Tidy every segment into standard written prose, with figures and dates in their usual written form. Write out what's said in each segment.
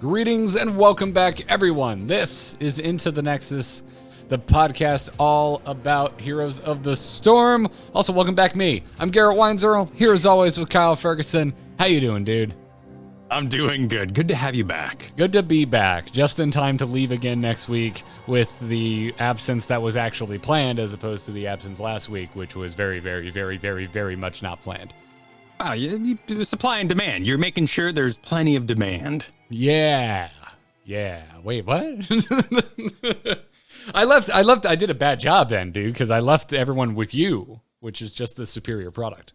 Greetings and welcome back, everyone. This is Into the Nexus, the podcast all about Heroes of the Storm. Also, welcome back me. I'm Garrett Weinzierl, here as always with Kyle Fergusson. How you doing, dude? I'm doing good. Good to have you back. Good to be back. Just in time to leave again next week with the absence that was actually planned as opposed to the absence last week, which was very, very, very, very, very much not planned. Wow, you supply and demand. You're making sure there's plenty of demand. Yeah. Wait, what? I did a bad job then, dude, because I left everyone with you, which is just the superior product.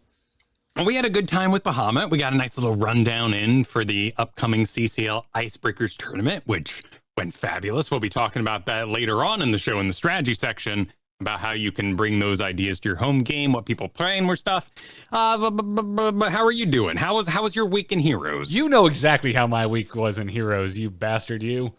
We had a good time with Bahamut. We got a nice little rundown in for the upcoming CCL Icebreakers Tournament, which went fabulous. We'll be talking about that later on in the show in the strategy section, about how you can bring those ideas to your home game, what people play, and more stuff. But how are you doing? How was your week in Heroes? You know exactly how my week was in Heroes, you bastard, you.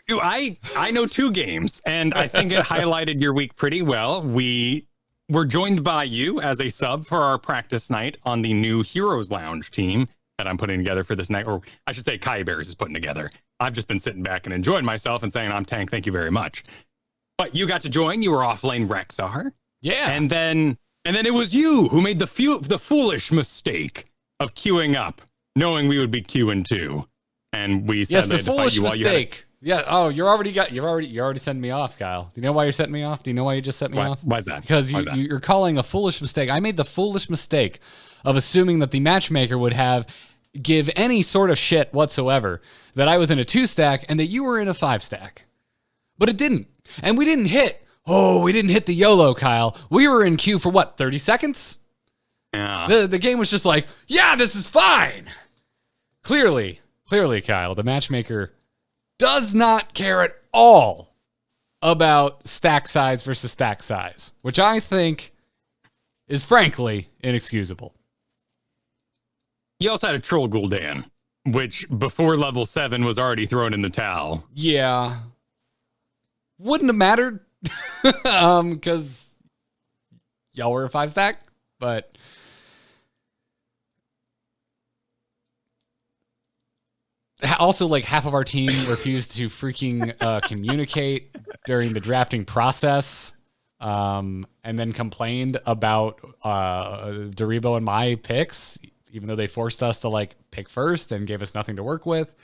I know 2 games, and I think it highlighted your week pretty well. We were joined by you as a sub for our practice night on the new Heroes Lounge team that I'm putting together for this night, or I should say Kai Bears is putting together. I've just been sitting back and enjoying myself and saying, I'm tank, thank you very much. But you got to join. You were off lane Rexar. Yeah. And then it was you who made the foolish mistake of queuing up, knowing we would be queuing too. And we said, yes, the foolish mistake. Yeah. Oh, you're already sending me off, Kyle. Do you know why you're setting me off? Do you know why you just set me off? Why is that? Because you're calling a foolish mistake. I made the foolish mistake of assuming that the matchmaker would give any sort of shit whatsoever that I was in a 2-stack and that you were in a 5-stack. But it didn't. And we didn't hit the YOLO, Kyle. We were in queue for what, 30 seconds? Yeah. The game was just like, yeah, this is fine. Clearly, Kyle, the matchmaker does not care at all about stack size versus stack size, which I think is frankly inexcusable. You also had a Troll Gul'dan, which before level 7 was already thrown in the towel. Yeah. Wouldn't have mattered because y'all were a 5-stack, but also like half of our team refused to freaking communicate during the drafting process, and then complained about Doribo and my picks, even though they forced us to like pick first and gave us nothing to work with.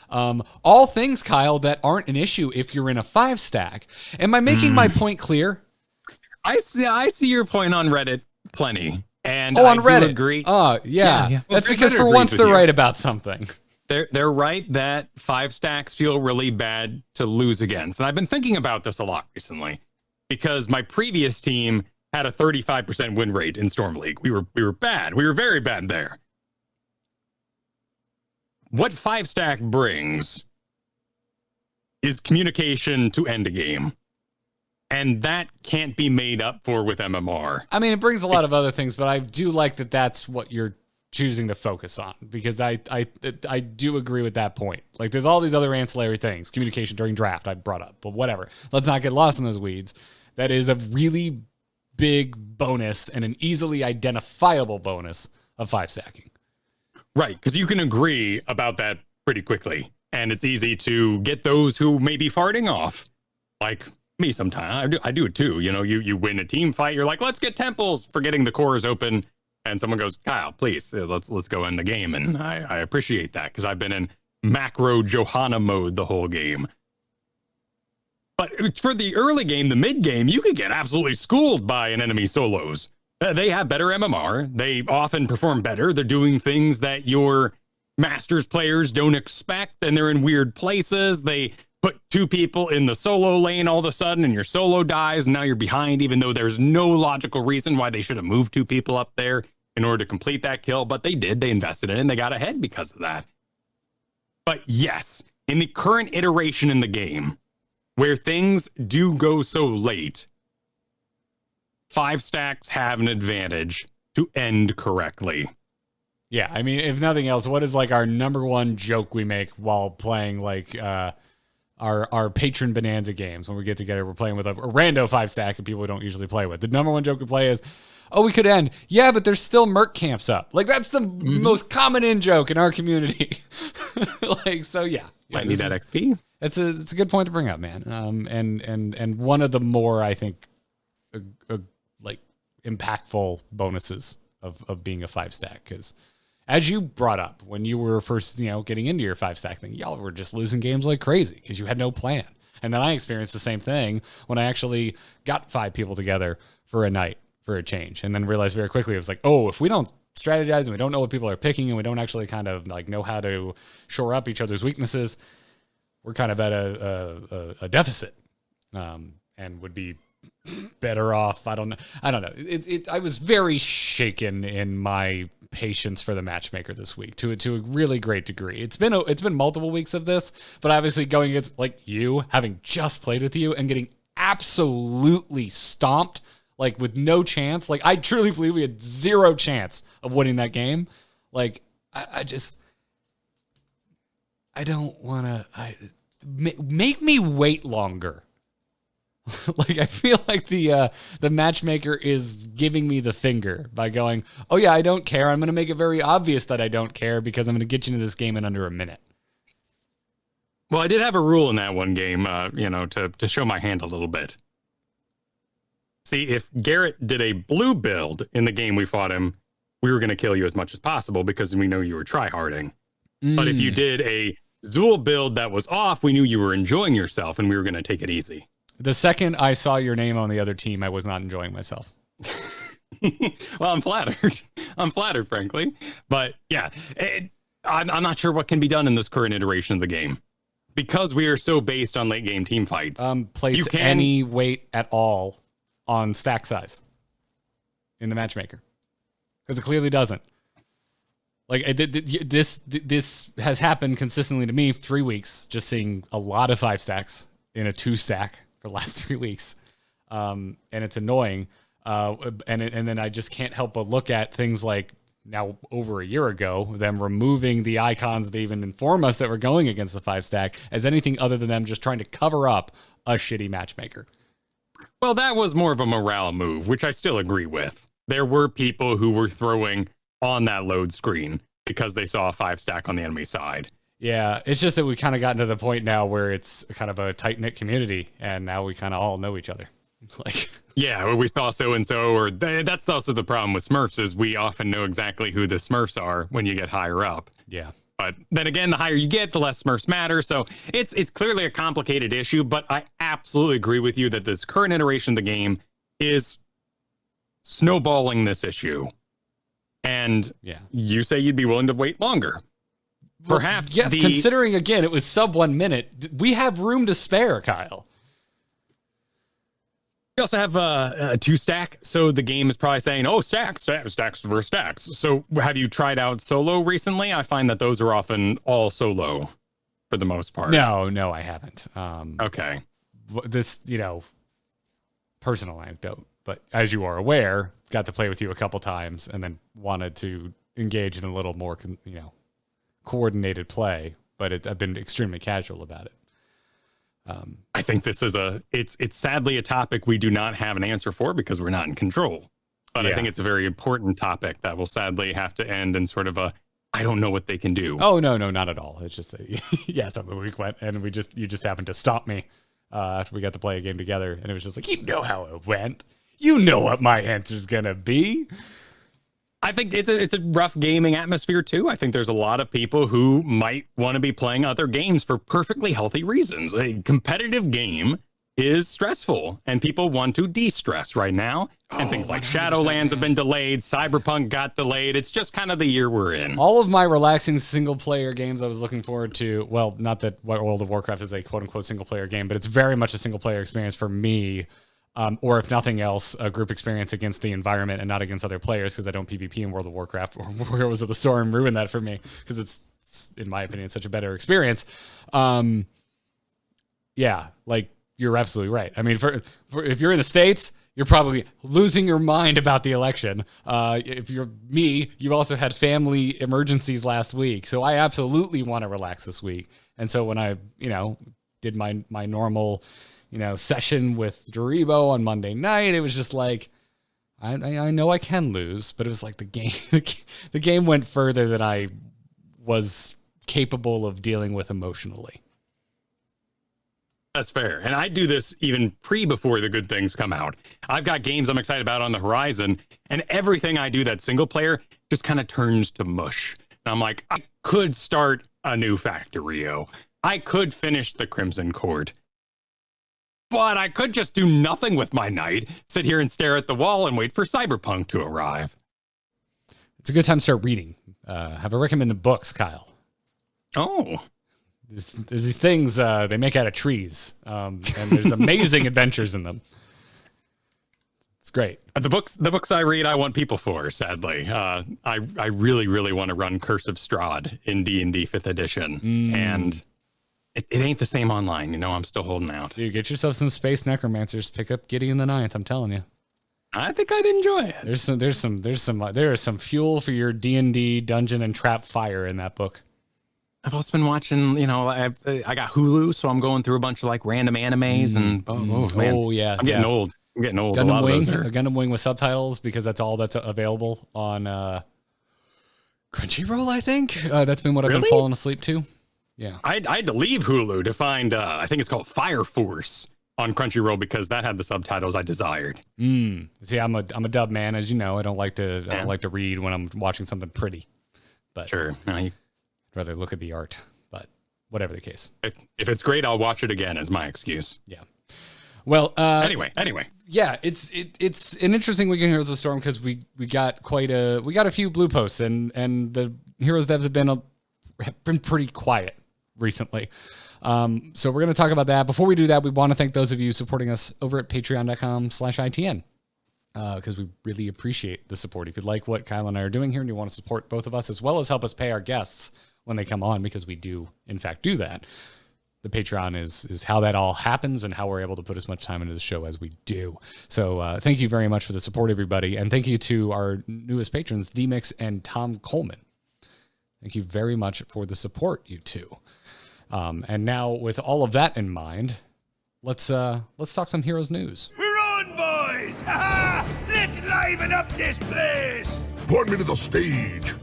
All things, Kyle, that aren't an issue if you're in a 5-stack. Am I making my point clear? I see your point on Reddit plenty. And on Reddit. Do agree. Yeah. Well, that's because for once they're right about something. They're right that 5-stacks feel really bad to lose against. And I've been thinking about this a lot recently because my previous team had a 35% win rate in Storm League. We were bad. We were very bad there. What 5-stack brings is communication to end a game. And that can't be made up for with MMR. I mean, it brings a lot of other things, but I do like that that's what you're choosing to focus on, because I do agree with that point. Like, there's all these other ancillary things. Communication during draft I brought up, but whatever. Let's not get lost in those weeds. That is a really big bonus and an easily identifiable bonus of 5-stacking. Right, because you can agree about that pretty quickly, and it's easy to get those who may be farting off. Like me sometimes. I do it too. You know, you win a team fight, you're like, let's get temples, forgetting the core is open, and someone goes, Kyle, please, let's go in the game. And I appreciate that, because I've been in macro Johanna mode the whole game. But for the early game, the mid game, you could get absolutely schooled by an enemy solos. They have better MMR. They often perform better. They're doing things that your Masters players don't expect, and they're in weird places. They put 2 people in the solo lane all of a sudden, and your solo dies, and now you're behind, even though there's no logical reason why they should have moved 2 people up there in order to complete that kill. But they did. They invested in it, and they got ahead because of that. But yes, in the current iteration in the game, where things do go so late, 5-stacks have an advantage to end correctly. Yeah, I mean, if nothing else, what is like our number one joke we make while playing like our patron bonanza games when we get together? We're playing with a rando 5-stack and people we don't usually play with. The number one joke we play is, oh, we could end. Yeah, but there's still merc camps up. Like, that's the most common in-joke in our community. Like, so yeah. Might need that XP. It's a good point to bring up, man. And one of the more, I think, like, impactful bonuses of being a 5-stack, because as you brought up when you were first, getting into your 5-stack thing, y'all were just losing games like crazy because you had no plan. And then I experienced the same thing when I actually got 5 people together for a night for a change, and then realized very quickly it was like, oh, if we don't strategize and we don't know what people are picking and we don't actually kind of like know how to shore up each other's weaknesses, we're kind of at a deficit, and would be better off. I don't know. I was very shaken in my patience for the matchmaker this week to a really great degree. It's been multiple weeks of this, but obviously going against like you, having just played with you and getting absolutely stomped, like with no chance. Like, I truly believe we had 0 chance of winning that game. Like, I don't want to make me wait longer. Like, I feel like the matchmaker is giving me the finger by going, oh yeah, I don't care. I'm going to make it very obvious that I don't care because I'm going to get you into this game in under a minute. Well, I did have a rule in that one game, to show my hand a little bit. See, if Garrett did a blue build in the game we fought him, we were going to kill you as much as possible because we know you were tryharding. But if you did a Zuul build that was off, we knew you were enjoying yourself and we were going to take it easy. The second I saw your name on the other team, I was not enjoying myself. Well, I'm flattered. I'm flattered, frankly. But yeah, I'm not sure what can be done in this current iteration of the game because we are so based on late game team fights. Place any weight at all on stack size in the matchmaker because it clearly doesn't. Like, this has happened consistently to me 3 weeks, just seeing a lot of 5-stacks in a 2-stack for the last 3 weeks. And it's annoying. And then I just can't help but look at things like now over a year ago, them removing the icons that even inform us that we're going against the 5-stack as anything other than them just trying to cover up a shitty matchmaker. Well, that was more of a morale move, which I still agree with. There were people who were throwing on that load screen because they saw a 5-stack on the enemy side. Yeah, it's just that we kind of gotten to the point now where it's kind of a tight-knit community, and now we kind of all know each other. Like, yeah, we saw so-and-so, or that's also the problem with Smurfs, is we often know exactly who the Smurfs are when you get higher up. Yeah. But then again, the higher you get, the less Smurfs matter. So it's clearly a complicated issue, but I absolutely agree with you that this current iteration of the game is snowballing this issue. And you say you'd be willing to wait longer. Well, perhaps. Yes, considering, again, it was sub 1 minute. We have room to spare, Kyle. We also have a 2-stack, so the game is probably saying, oh, stacks versus stacks. So have you tried out solo recently? I find that those are often all solo for the most part. No, I haven't. Okay. This, personal anecdote, but as you are aware, got to play with you a couple times and then wanted to engage in a little more, coordinated play, but I've been extremely casual about it. I think this is it's sadly a topic we do not have an answer for because we're not in control. But I think it's a very important topic that will sadly have to end in sort of I don't know what they can do. Oh, no, not at all. It's just so we went and you just happened to stop me after we got to play a game together, and it was just like, you know how it went. You know what my answer's gonna be. I think it's a rough gaming atmosphere too. I think there's a lot of people who might want to be playing other games for perfectly healthy reasons. A competitive game is stressful, and people want to de-stress right now. And things like 100%, Shadowlands have been delayed, Cyberpunk got delayed. It's just kind of the year we're in. All of my relaxing single-player games I was looking forward to, well, not that World of Warcraft is a quote-unquote single-player game, but it's very much a single-player experience for me. Or if nothing else, a group experience against the environment and not against other players, because I don't PvP in World of Warcraft, or Heroes of the Storm ruined that for me, because it's, in my opinion, such a better experience. Yeah, like, you're absolutely right. I mean, for if you're in the States, you're probably losing your mind about the election. If you're me, you also had family emergencies last week, so I absolutely want to relax this week. And so when I, did my normal session with Doribo on Monday night, it was just like, I know I can lose, but it was like the game went further than I was capable of dealing with emotionally. That's fair. And I do this even before the good things come out. I've got games I'm excited about on the horizon, and everything I do that's single player just kind of turns to mush. And I'm like, I could start a new Factorio. I could finish the Crimson Court. But I could just do nothing with my night, sit here and stare at the wall and wait for Cyberpunk to arrive. It's a good time to start reading. Have a recommended books, Kyle. Oh. There's these things they make out of trees, and there's amazing adventures in them. It's great. The books I read, I want people for. Sadly, I really, really want to run Curse of Strahd in D&D 5th edition, and it ain't the same online. You know, I'm still holding out. Dude, get yourself some Space Necromancers. Pick up Gideon the Ninth. I'm telling you. I think I'd enjoy it. There is some fuel for your D&D dungeon and trap fire in that book. I've also been watching, you know, I got Hulu, so I'm going through a bunch of like random animes and man. Oh yeah, I'm getting old. Gundam Wing with subtitles because that's all that's available on Crunchyroll. I think that's been what I've been falling asleep to. Yeah, I had to leave Hulu to find I think it's called Fire Force on Crunchyroll because that had the subtitles I desired. See, I'm a dub man, as you know. I don't like to read when I'm watching something pretty. But sure, no, rather look at the art, but whatever the case. If it's great, I'll watch it again as my excuse. Yeah. Well, anyway. Yeah, it's an interesting week in Heroes of the Storm because we got a few blue posts and the Heroes devs have been pretty quiet recently. So we're going to talk about that. Before we do that, we want to thank those of you supporting us over at patreon.com/ITN. Because we really appreciate the support. If you like what Kyle and I are doing here and you want to support both of us as well as help us pay our guests when they come on, because we do, in fact, do that, the Patreon is how that all happens and how we're able to put as much time into the show as we do. So thank you very much for the support, everybody. And thank you to our newest patrons, D-Mix and Tom Coleman. Thank you very much for the support, you two. And now, with all of that in mind, let's talk some Heroes news. Boys! Ha-ha! Let's liven up this place! Point me to the stage.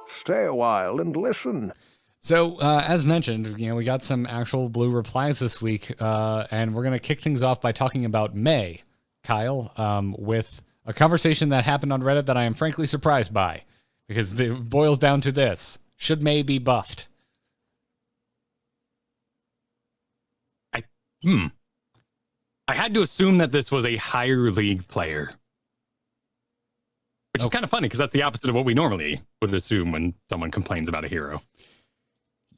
Stay a while and listen. So, as mentioned, we got some actual blue replies this week, and we're going to kick things off by talking about May, Kyle, with a conversation that happened on Reddit that I am frankly surprised by, because it boils down to this. Should May be buffed? I had to assume that this was a higher league player. Which is kind of funny, because that's the opposite of what we normally would assume when someone complains about a hero.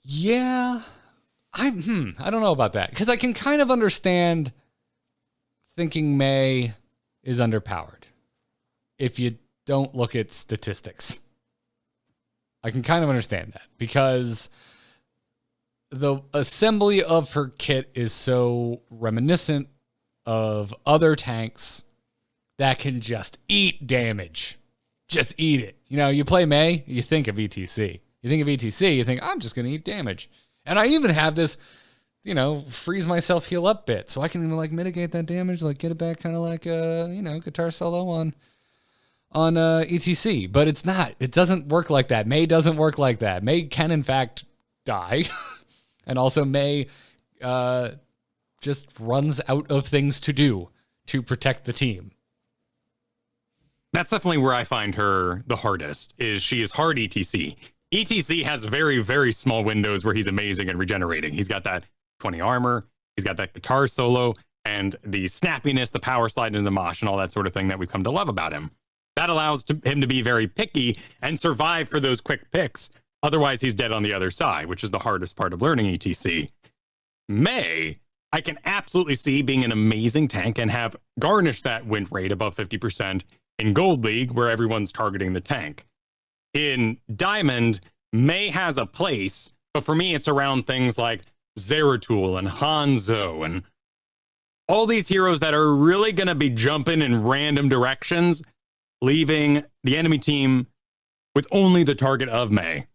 Yeah. I don't know about that, because I can kind of understand thinking May is underpowered if you don't look at statistics. I can kind of understand that, because the assembly of her kit is so reminiscent of other tanks that can just eat damage. Just eat it. You play May, you think of ETC. You think of ETC, you think, I'm just going to eat damage. And I even have this, freeze myself, heal up bit. So I can even mitigate that damage, get it back kind of like guitar solo on ETC. But it's not. It doesn't work like that. May doesn't work like that. May can, in fact, die. And also May just runs out of things to do to protect the team. That's definitely where I find her the hardest, is she is hard ETC. ETC has very, very small windows where he's amazing and regenerating. He's got that 20 armor, he's got that guitar solo, and the snappiness, the power slide into the mosh, and all that sort of thing that we've come to love about him. That allows him to be very picky and survive for those quick picks. Otherwise, he's dead on the other side, which is the hardest part of learning ETC. May, I can absolutely see being an amazing tank and have garnished that win rate above 50% in Gold League, where everyone's targeting the tank. In Diamond, May has a place, but for me, it's around things like Zeratul and Hanzo and all these heroes that are really going to be jumping in random directions, leaving the enemy team with only the target of May.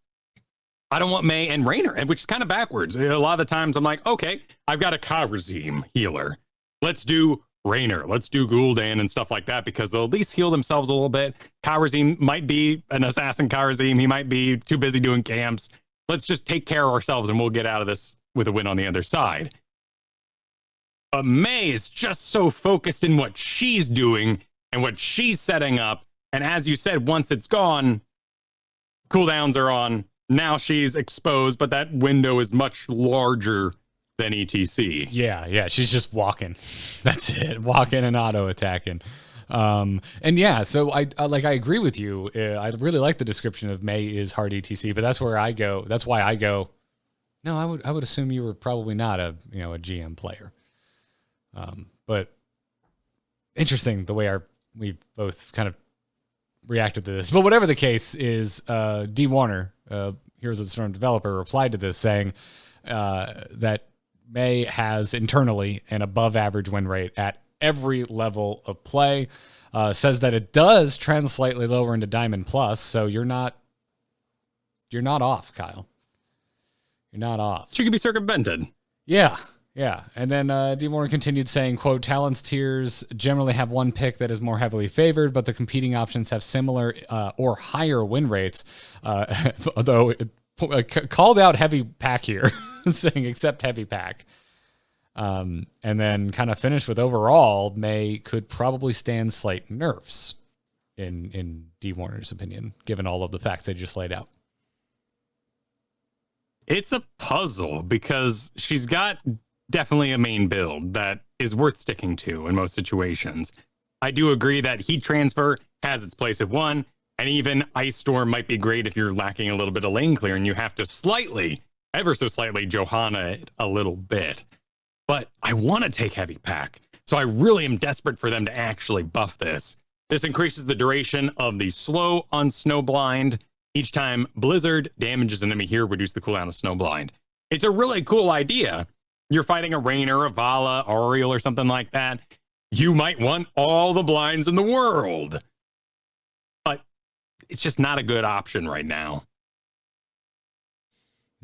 I don't want May and Raynor, which is kind of backwards. A lot of the times I'm like, okay, I've got a Kharazim healer. Let's do Raynor. Let's do Gul'dan and stuff like that because they'll at least heal themselves a little bit. Kharazim might be an assassin Kharazim. He might be too busy doing camps. Let's just take care of ourselves and we'll get out of this with a win on the other side. But Mei is just so focused in what she's doing and what she's setting up. And as you said, once it's gone, cooldowns are on. Now she's exposed, but that window is much larger than ETC. Yeah. She's just walking. That's it. Walking and auto attacking. And yeah, so I agree with you. I really like the description of Mei is hard ETC, but that's where I go. That's why I go. No, I would assume you were probably not a GM player. But interesting the way we've both kind of reacted to this. But whatever the case is, D. Warner, Heroes of the Storm developer, replied to this saying that Mei has internally an above average win rate at every level of play. Says that it does trend slightly lower into Diamond Plus, so you're not off, Kyle. You're not off. She could be circumvented. Yeah. And then D. Warner continued saying, quote, talents tiers generally have one pick that is more heavily favored, but the competing options have similar or higher win rates. Although it called out heavy pack here, saying except heavy pack. And then kind of finished with overall, Mei could probably stand slight nerfs in D. Warner's opinion, given all of the facts they just laid out. It's a puzzle because she's got definitely a main build that is worth sticking to in most situations. I do agree that Heat Transfer has its place at 1, and even Ice Storm might be great if you're lacking a little bit of lane clear and you have to ever so slightly, Johanna it a little bit. But I want to take Heavy Pack, so I really am desperate for them to actually buff this. This increases the duration of the slow on Snowblind. Each time Blizzard damages an enemy here, reduce the cooldown of Snowblind. It's a really cool idea. You're fighting a Raynor, a Vala, Ariel, or something like that. You might want all the blinds in the world. But it's just not a good option right now.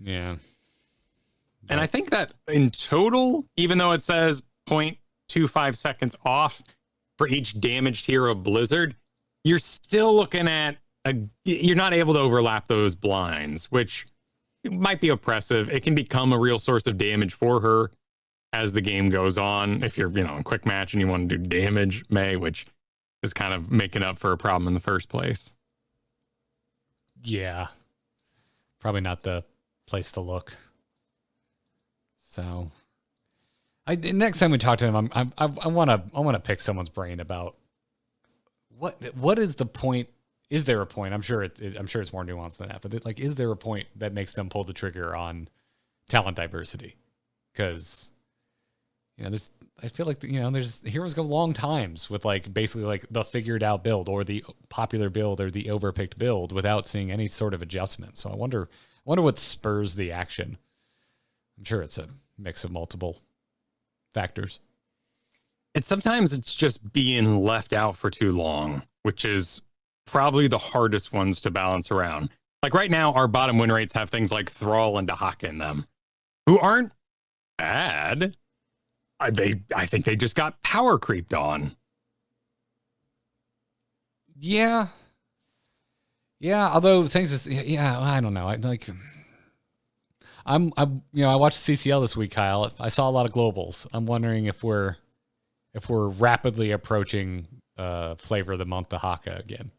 Yeah. And I think that in total, even though it says 0.25 seconds off for each damaged hero of Blizzard, you're still looking at you're not able to overlap those blinds, which might be oppressive. It can become a real source of damage for her as the game goes on. If you're, in quick match and you want to do damage, Mei, which is kind of making up for a problem in the first place. Yeah. Probably not the place to look. So next time we talk to him, I want to pick someone's brain about what is the point. Is there a point? I'm sure it's more nuanced than that. But is there a point that makes them pull the trigger on talent diversity? Because I feel like there's heroes go long times with basically the figured out build or the popular build or the overpicked build without seeing any sort of adjustment. So I wonder what spurs the action. I'm sure it's a mix of multiple factors. And sometimes it's just being left out for too long, which is probably the hardest ones to balance around. Like right now, our bottom win rates have things like Thrall and Dahaka in them, who aren't bad. I think they just got power creeped on. Yeah. Although I don't know. I watched CCL this week, Kyle. I saw a lot of globals. I'm wondering if we're rapidly approaching flavor of the month Dahaka again.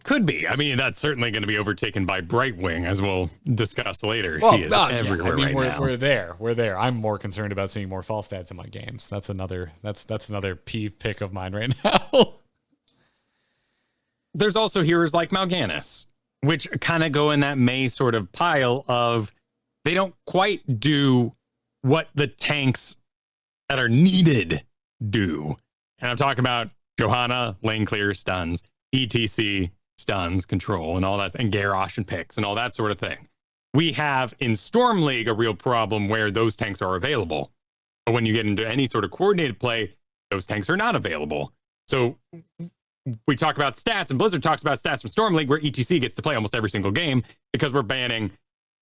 Could be. I mean, that's certainly going to be overtaken by Brightwing, as we'll discuss later. Well, she is everywhere right now. We're there. I'm more concerned about seeing more false stats in my games. That's another peeve pick of mine right now. There's also heroes like Mal'Ganis, which kind of go in that Mei sort of pile of they don't quite do what the tanks that are needed do. And I'm talking about Johanna, lane clear, stuns, ETC, stuns, control, and all that, and Garrosh and picks and all that sort of thing. We have in Storm League a real problem where those tanks are available. But when you get into any sort of coordinated play, those tanks are not available. So we talk about stats, and Blizzard talks about stats from Storm League, where ETC gets to play almost every single game because we're banning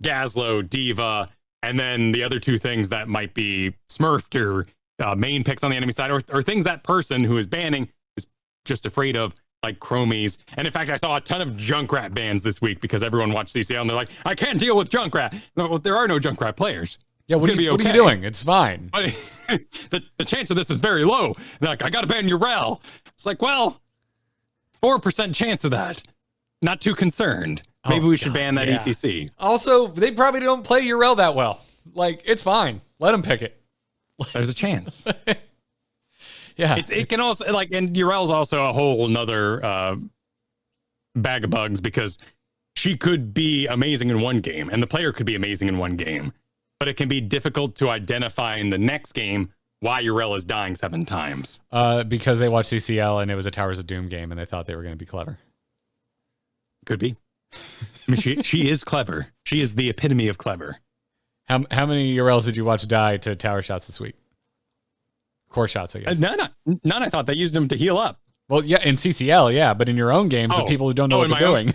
Gazlo, Diva, and then the other two things that might be smurfed or main picks on the enemy side, or things that person who is banning is just afraid of, like chromies. And in fact, I saw a ton of Junkrat bans this week because everyone watched CCL and they're like, I can't deal with Junkrat. No, well, there are no Junkrat players. Yeah, what are you doing? It's fine. But the chance of this is very low. They're like, I got to ban Urel. It's like, well, 4% chance of that. Not too concerned. Maybe we should ban that ETC. Also, they probably don't play Urel that well. Like, it's fine. Let them pick it. There's a chance. Yeah. It can also, like, and Urel's also a whole nother bag of bugs because she could be amazing in one game and the player could be amazing in one game, but it can be difficult to identify in the next game why Urel is dying 7 times. Because they watched CCL and it was a Towers of Doom game and they thought they were going to be clever. Could be. I mean, she is clever. She is the epitome of clever. How many Urels did you watch die to tower shots this week? Core shots, I guess. None. I thought they used them to heal up. Well, yeah, in CCL, yeah, but in your own games, the people who don't know what they're doing.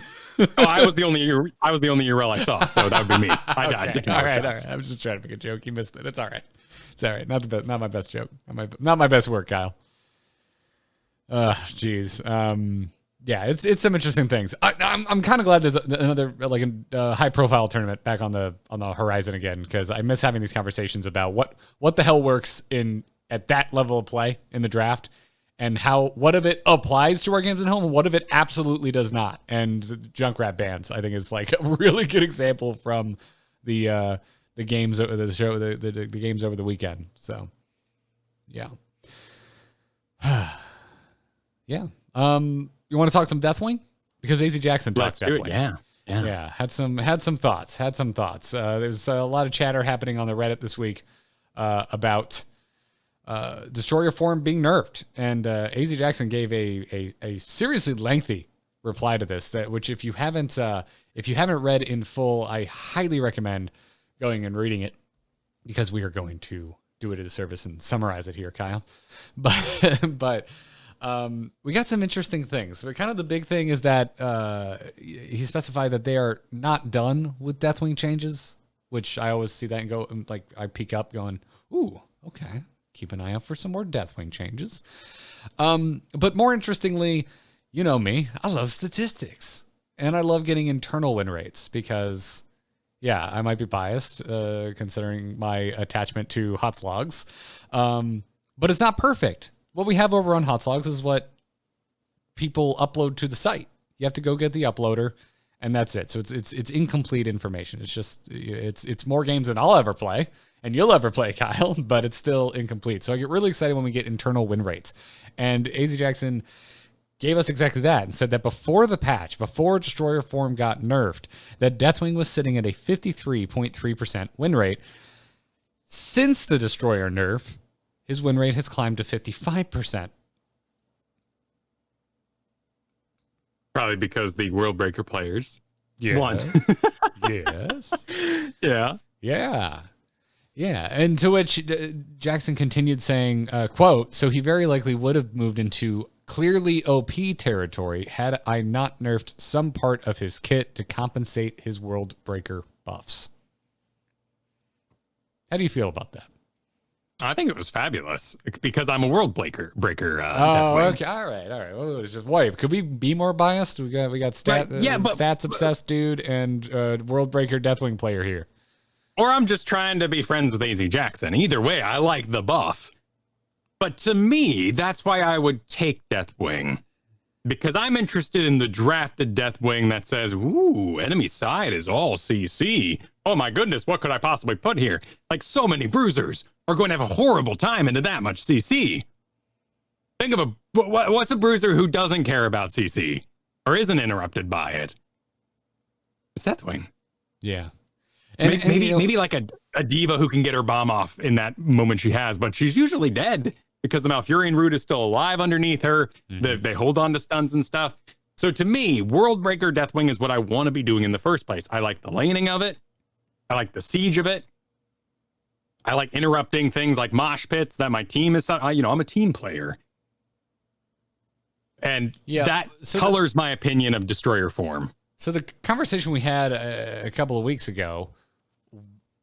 I was the only Urel I saw, so that would be me. I died. All right. I was just trying to make a joke. You missed it. It's all right. It's all right. Not my best joke. Not my best work, Kyle. Jeez. Yeah, it's some interesting things. I'm kind of glad there's another like a high profile tournament back on the horizon again, because I miss having these conversations about what the hell works at that level of play in the draft, and what of it applies to our games at home and what of it absolutely does not. And the Junkrat bans, I think, is like a really good example from the games over the show, the games over the weekend. So, yeah, yeah. You want to talk some Deathwing? Because AZ Jackson talked Deathwing. Yeah. Had some thoughts. There's a lot of chatter happening on the Reddit this week about Destroyer form being nerfed, and AZ Jackson gave a seriously lengthy reply to this. Which if you haven't read in full, I highly recommend going and reading it, because we are going to do it as a service and summarize it here, Kyle. But we got some interesting things. But kind of the big thing is that he specified that they are not done with Deathwing changes, which I always see that and go, like, I peek up going, ooh, okay. Keep an eye out for some more Deathwing changes. But more interestingly, you know me, I love statistics. And I love getting internal win rates because, yeah, I might be biased considering my attachment to Hotslogs. But it's not perfect. What we have over on Hotslogs is what people upload to the site. You have to go get the uploader, and that's it. So it's incomplete information. It's just it's more games than I'll ever play, and you'll ever play, Kyle, but it's still incomplete. So I get really excited when we get internal win rates. And AZ Jackson gave us exactly that and said that before the patch, before Destroyer form got nerfed, that Deathwing was sitting at a 53.3% win rate. Since the Destroyer nerf, his win rate has climbed to 55%. Probably because the World Breaker players won. Yes. Yeah. Yeah. And to which Jackson continued saying, quote, so he very likely would have moved into clearly OP territory had I not nerfed some part of his kit to compensate his World Breaker buffs. How do you feel about that? I think it was fabulous because I'm a World Breaker. Okay, all right. Well, just wait. Could we be more biased? We got stats obsessed dude and World Breaker Deathwing player here. Or I'm just trying to be friends with AZ Jackson. Either way, I like the buff. But to me, that's why I would take Deathwing, because I'm interested in the drafted Deathwing that says, "Ooh, enemy side is all CC. Oh my goodness, what could I possibly put here?" Like, so many bruisers are going to have a horrible time into that much CC. Think of what's a bruiser who doesn't care about CC or isn't interrupted by it? It's Deathwing. Yeah. And maybe like a diva who can get her bomb off in that moment she has, but she's usually dead because the Malfurion root is still alive underneath her. Mm-hmm. They hold on to stuns and stuff. So to me, World Breaker Deathwing is what I want to be doing in the first place. I like the laning of it. I like the siege of it. I like interrupting things like mosh pits that my team is, I'm a team player. And that colors my opinion of Destroyer form. So the conversation we had a couple of weeks ago,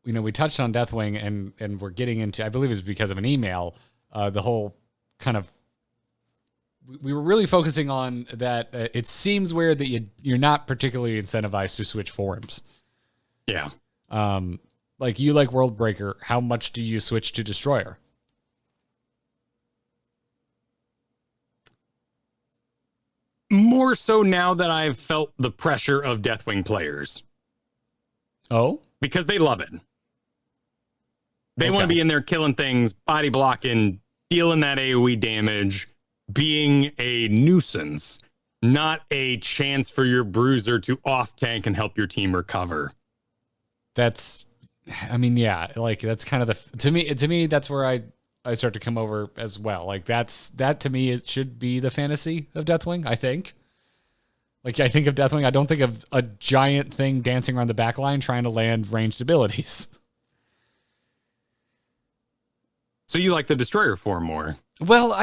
we touched on Deathwing and we're getting into, I believe it's because of an email, the whole kind of, we were really focusing on that. It seems weird that you're not particularly incentivized to switch forms. Yeah. Like you like World Breaker, how much do you switch to Destroyer? More so now that I've felt the pressure of Deathwing players. Oh? Because they love it. They want to be in there killing things, body blocking, dealing that AoE damage, being a nuisance, not a chance for your bruiser to off tank and help your team recover. That's, I mean, yeah, like that's kind of the, to me, that's where I start to come over as well. Like that to me, it should be the fantasy of Deathwing, I think. Like I think of Deathwing, I don't think of a giant thing dancing around the back line trying to land ranged abilities. So you like the Destroyer form more? Well,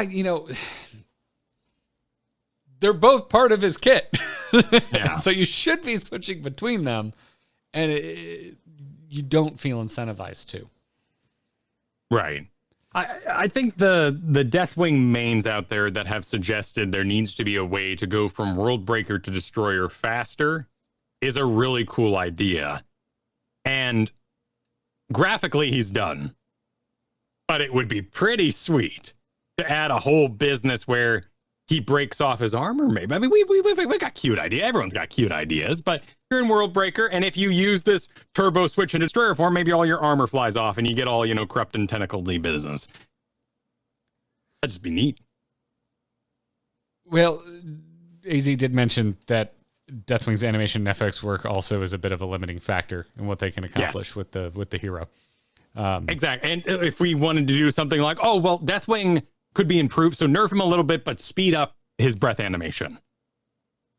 they're both part of his kit. Yeah. So you should be switching between them, and you don't feel incentivized to. Right. I think the Deathwing mains out there that have suggested there needs to be a way to go from World Breaker to Destroyer faster is a really cool idea. And graphically, he's done. But it would be pretty sweet to add a whole business where he breaks off his armor, maybe. I mean, we got cute ideas. Everyone's got cute ideas, but you're in World Breaker, and if you use this turbo switch in Destroyer form, maybe all your armor flies off and you get all, corrupt and tentacly business. That'd just be neat. Well, AZ did mention that Deathwing's animation and FX work also is a bit of a limiting factor in what they can accomplish with the hero. Exactly. And if we wanted to do something like, Deathwing could be improved, so nerf him a little bit, but speed up his breath animation.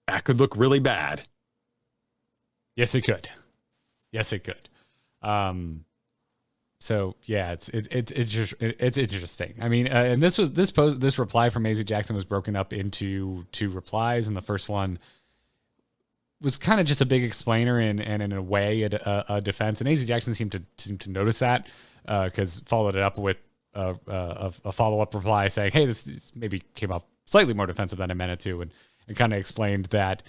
That could look really bad. Yes, it could. So yeah, it's interesting. I mean, and this reply from AZ Jackson was broken up into two replies, and the first one was kind of just a big explainer and in a way a defense. And AZ Jackson seemed to notice that because followed it up with a follow-up reply saying, hey, this maybe came off slightly more defensive than I meant it to, and kind of explained that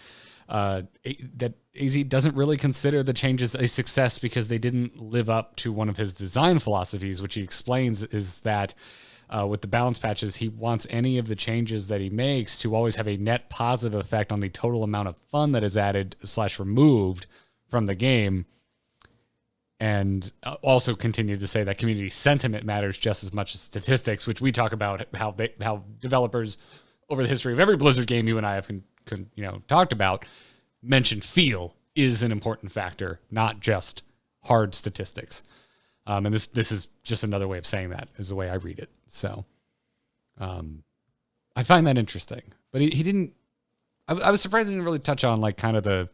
that AZ doesn't really consider the changes a success because they didn't live up to one of his design philosophies, which he explains is that with the balance patches, he wants any of the changes that he makes to always have a net positive effect on the total amount of fun that is added / removed from the game. And also continued to say that community sentiment matters just as much as statistics, which we talk about how developers over the history of every Blizzard game you and I have talked about mention feel is an important factor, not just hard statistics. And this is just another way of saying that is the way I read it. So I find that interesting, but he didn't, I was surprised he didn't really touch on like kind of the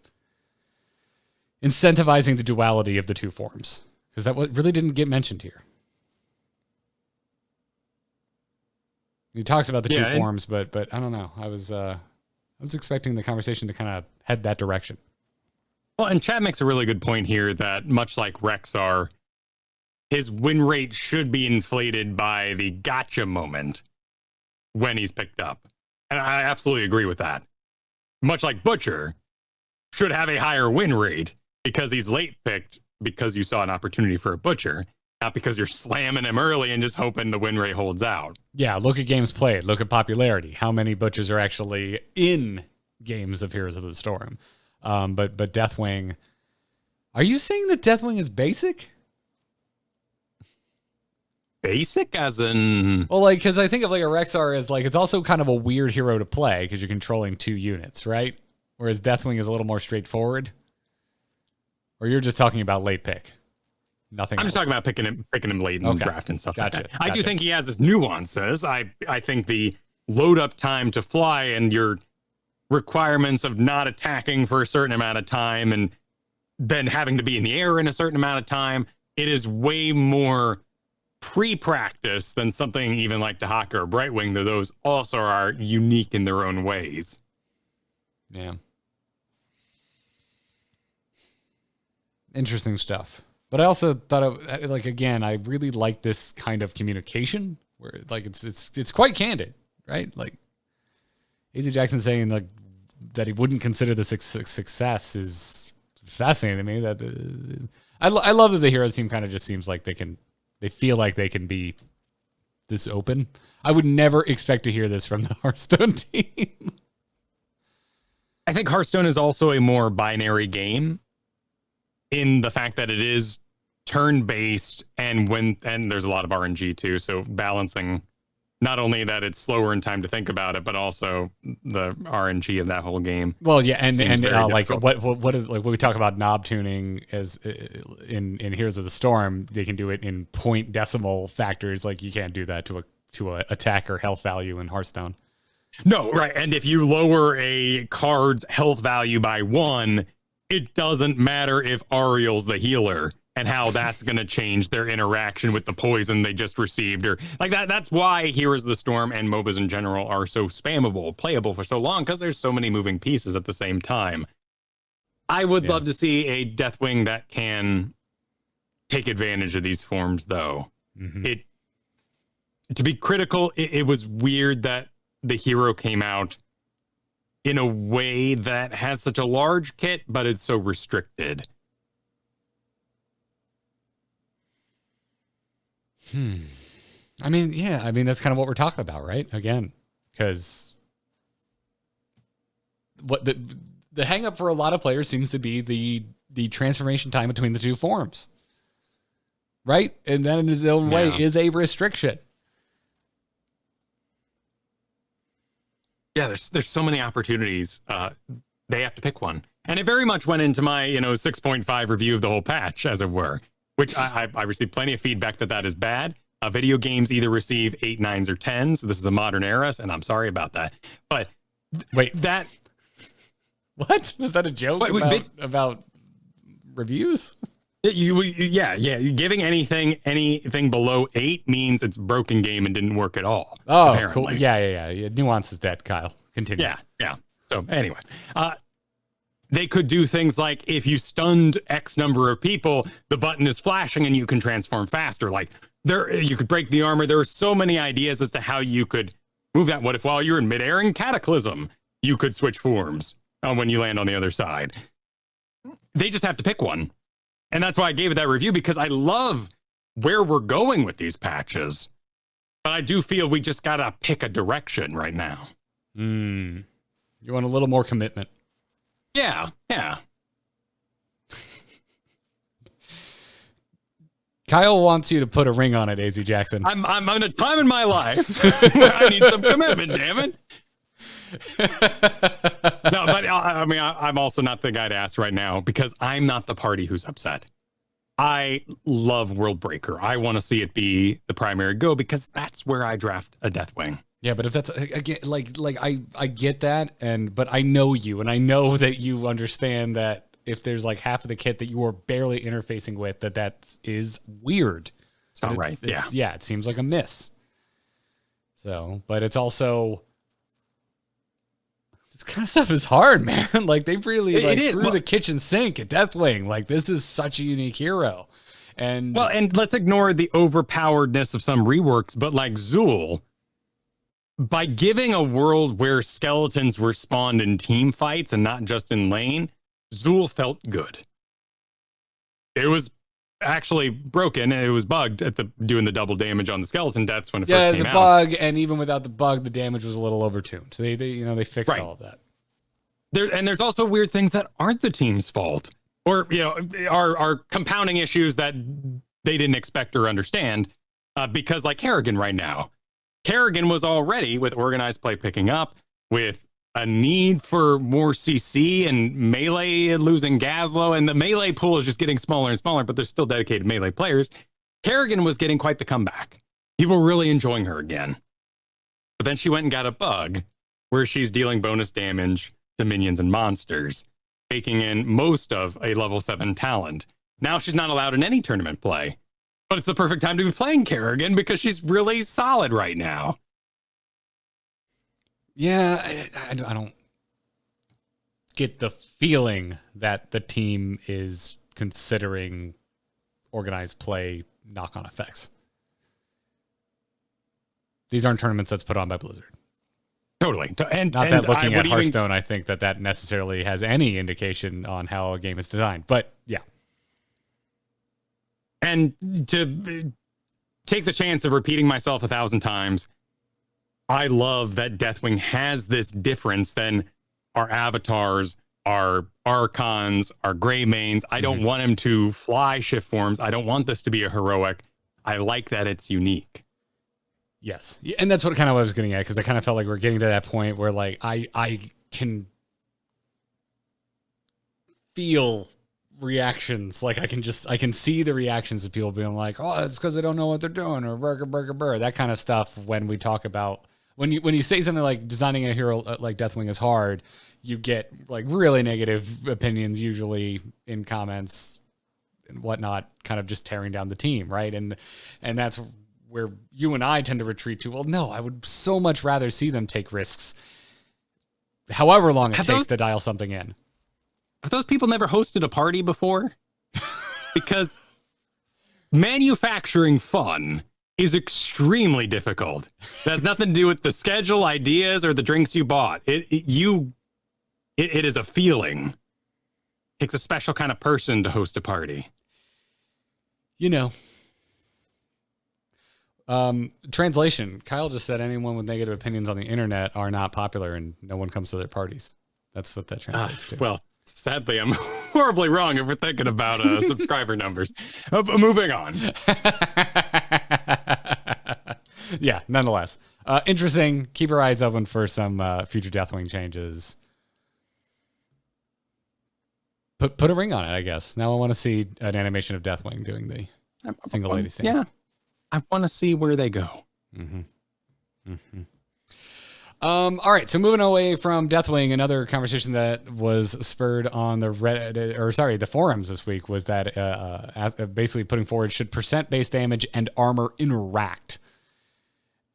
incentivizing the duality of the two forms, because that really didn't get mentioned here. He talks about the two forms, but I don't know. I was expecting the conversation to kind of head that direction. Well, and Chad makes a really good point here that much like Rexar, his win rate should be inflated by the gotcha moment when he's picked up. And I absolutely agree with that. Much like Butcher should have a higher win rate because he's late picked because you saw an opportunity for a Butcher, not because you're slamming him early and just hoping the win rate holds out. Yeah, look at games played. Look at popularity. How many Butchers are actually in games of Heroes of the Storm? But Deathwing... Are you saying that Deathwing is basic? Basic as in... Well, like, because I think of like a Rexar as like, it's also kind of a weird hero to play because you're controlling two units, right? Whereas Deathwing is a little more straightforward. Or you're just talking about late pick? Nothing I'm else. just talking about picking him late in the draft and stuff like that. I do think he has his nuances. I think the load up time to fly and your requirements of not attacking for a certain amount of time and then having to be in the air in a certain amount of time, it is way more pre-practice than something even like Dahaka or Brightwing, though those also are unique in their own ways. Yeah. Interesting stuff. But I also thought, like, again, I really like this kind of communication where like it's quite candid, right? Like AZ Jackson saying like that he wouldn't consider this success is fascinating to me. That I love that the Heroes team kind of just seems like they feel like they can be this open. I would never expect to hear this from the Hearthstone team. I think Hearthstone is also a more binary game in the fact that it is turn-based and there's a lot of RNG too. So balancing not only that it's slower in time to think about it, but also the RNG of that whole game. Well, yeah, and like what we talk about knob tuning as in Heroes of the Storm, they can do it in point decimal factors. Like you can't do that to a attack or health value in Hearthstone. No, right. And if you lower a card's health value by 1, it doesn't matter if Ariel's the healer and how that's going to change their interaction with the poison they just received, or like that. That's why Heroes of the Storm and MOBAs in general are so spammable, playable for so long, because there's so many moving pieces at the same time. I would love to see a Deathwing that can take advantage of these forms, though. Mm-hmm. To be critical, it was weird that the hero came out in a way that has such a large kit, but it's so restricted. I mean, that's kind of what we're talking about, right? Again, because what the hang up for a lot of players seems to be the transformation time between the two forms, right? And that in its own way is a restriction. Yeah, there's so many opportunities. They have to pick one. And it very much went into my 6.5 review of the whole patch, as it were, which I received plenty of feedback that is bad. Video games either receive 8, 9s, or 10s. This is a modern era, and I'm sorry about that. But wait, what? Was that a joke about reviews? Yeah. Giving anything below 8 means it's a broken game and didn't work at all. Oh, apparently. Cool. Yeah. Nuance is dead, Kyle. Continue. Yeah. So anyway, they could do things like if you stunned X number of people, the button is flashing and you can transform faster. Like you could break the armor. There are so many ideas as to how you could move that. What if while you're in midair in Cataclysm, you could switch forms when you land on the other side? They just have to pick one. And that's why I gave it that review, because I love where we're going with these patches. But I do feel we just got to pick a direction right now. You want a little more commitment. Yeah. Kyle wants you to put a ring on it, AZ Jackson. I'm in a time in my life where I need some commitment, damn it. No, but I mean, I'm also not the guy to ask right now, because I'm not the party who's upset. I love Worldbreaker. I want to see it be the primary go, because that's where I draft a Deathwing. Yeah, but if that's again, like I get that, but I know you, and I know that you understand that if there's like half of the kit that you are barely interfacing with, that is weird. It's not right. Yeah, it seems like a miss. So, but it's also, this kind of stuff is hard, man. Like they really threw the kitchen sink at Deathwing. Like this is such a unique hero. And let's ignore the overpoweredness of some reworks, but like Zuul, by giving a world where skeletons were spawned in team fights and not just in lane, Zuul felt good. It was actually broken and it was bugged at doing the double damage on the skeleton deaths when it first came out. Yeah, it was a bug, and even without the bug, the damage was a little overtuned. So they fixed all of that. There's also weird things that aren't the team's fault, or are compounding issues that they didn't expect or understand. Because like Kerrigan right now, Kerrigan was already, with organized play picking up, with a need for more CC and melee losing Gazlo, and the melee pool is just getting smaller and smaller, but there's still dedicated melee players. Kerrigan was getting quite the comeback. People were really enjoying her again. But then she went and got a bug where she's dealing bonus damage to minions and monsters, taking in most of a level 7 talent. Now she's not allowed in any tournament play. But it's the perfect time to be playing Kerrigan because she's really solid right now. Yeah, I don't get the feeling that the team is considering organized play knock-on effects. These aren't tournaments that's put on by Blizzard. Totally. And not that looking at Hearthstone, I think that necessarily has any indication on how a game is designed. But yeah. And to take the chance of repeating myself 1,000 times, I love that Deathwing has this difference than our avatars, our archons, our gray mains. I don't want him to fly shift forms. I don't want this to be a heroic. I like that it's unique. Yes. And that's what kind of what I was getting at, because I kind of felt like we're getting to that point where like I can feel reactions. Like I can see the reactions of people being like, oh, it's because they don't know what they're doing, or burger, that kind of stuff. When we talk about when you say something like designing a hero like Deathwing is hard, you get like really negative opinions usually in comments and whatnot, kind of just tearing down the team, right? And that's where you and I tend to retreat to. Well, no, I would so much rather see them take risks, however long it takes to dial something in. Have those people never hosted a party before? Because manufacturing fun is extremely difficult. That has nothing to do with the schedule, ideas, or the drinks you bought. It is a feeling. It takes a special kind of person to host a party. You know. Translation. Kyle just said anyone with negative opinions on the internet are not popular and no one comes to their parties. That's what that translates to. Well, sadly, I'm horribly wrong if we're thinking about subscriber numbers. Moving on. Yeah, nonetheless. Interesting. Keep your eyes open for some future Deathwing changes. Put a ring on it, I guess. Now I want to see an animation of Deathwing doing the single lady stance. Yeah. I want to see where they go. All right, so moving away from Deathwing, another conversation that was spurred on the the forums this week was that basically putting forward, should percent-based damage and armor interact?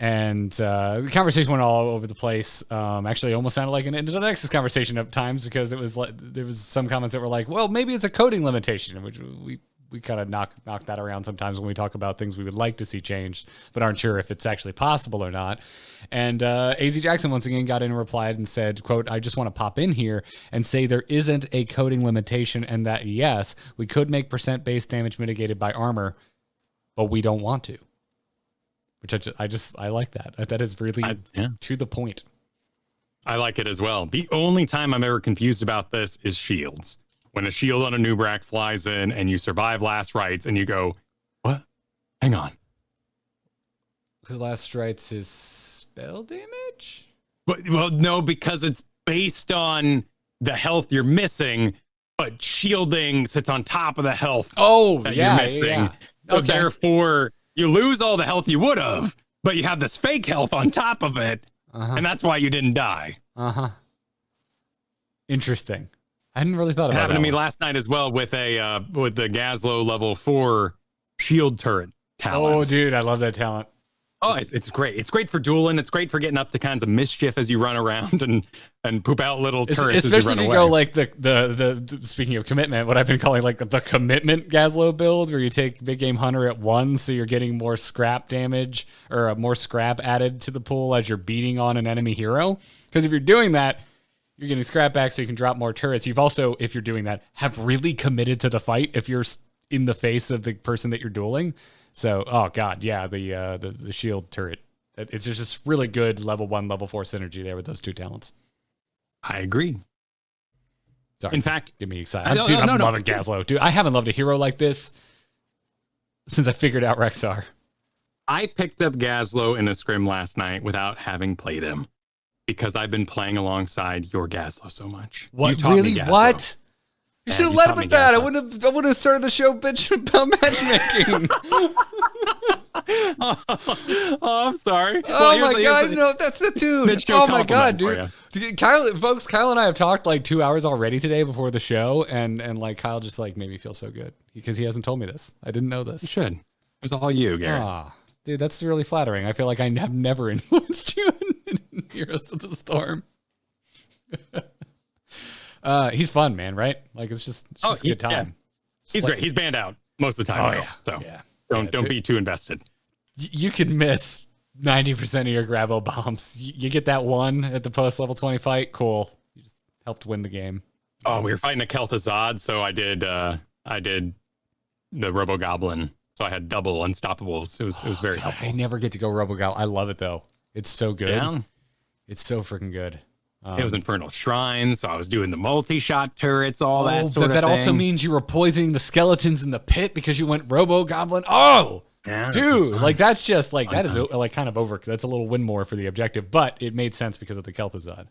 And the conversation went all over the place. Actually, almost sounded like an Into the Nexus conversation at times, because it was like there was some comments that were like, "Well, maybe it's a coding limitation," which we kind of knock that around sometimes when we talk about things we would like to see changed, but aren't sure if it's actually possible or not. And AZ Jackson once again got in and replied and said, quote, "I just want to pop in here and say there isn't a coding limitation, and that yes, we could make percent-based damage mitigated by armor, but we don't want to." Which I like that. That is really to the point. I like it as well. The only time I'm ever confused about this is shields. When a shield on a Nubrak flies in and you survive last rites and you go, what? Hang on. Because last rites is spell damage? Well, no, because it's based on the health you're missing, but shielding sits on top of the health you're missing. Yeah. So therefore, you lose all the health you would have, but you have this fake health on top of it, and that's why you didn't die. Interesting. I hadn't really thought about it. Happened to me last night as well with the Gazlo level 4 shield turret talent. Oh, dude, I love that talent. Oh, it's great. It's great for dueling. It's great for getting up to kinds of mischief as you run around and poop out little turrets as you run away. Especially if you go like the speaking of commitment, what I've been calling like the commitment Gazlo build, where you take Big Game Hunter at 1, so you're getting more scrap damage or more scrap added to the pool as you're beating on an enemy hero. Because if you're doing that, you're getting scrap back, so you can drop more turrets. You've also, if you're doing that, have really committed to the fight if you're in the face of the person that you're dueling. So, oh god, yeah, the shield turret. It's just really good level 1, level 4 synergy there with those two talents. I agree. Sorry, in fact, get me excited. I'm loving Gazlo. Dude, I haven't loved a hero like this since I figured out Rexar. I picked up Gazlo in a scrim last night without having played him, because I've been playing alongside your Gazlo so much. What? You taught me Gazlo. What? You should have led with that. I wouldn't have started the show bitch about matchmaking. I'm sorry. Oh my god, no, that's it, dude. Oh my god, dude. Kyle and I have talked like 2 hours already today before the show, and like Kyle just like made me feel so good because he hasn't told me this. I didn't know this. You should. It was all you, Garrett. Dude, that's really flattering. I feel like I have never influenced you in Heroes of the Storm. He's fun, man, right? Like it's just a good time. Yeah. He's great. He's banned out most of the time. Don't be too invested. You could miss 90% of your grabo bombs. You get that one at the post level 20 fight. Cool. You just helped win the game. Oh, we were fighting a Kel'Thuzad, so I did the Robo Goblin. So I had double unstoppables. It was very helpful. I never get to go Robo Goblin. I love it though. It's so good. Yeah. It's so freaking good. It was Infernal Shrine, so I was doing the multi-shot turrets, all that sort of that thing. also means you were poisoning the skeletons in the pit because you went Robo Goblin. Oh, yeah, dude, like that's just like that is like kind of over. That's a little win more for the objective, but it made sense because of the Kel'Thuzad.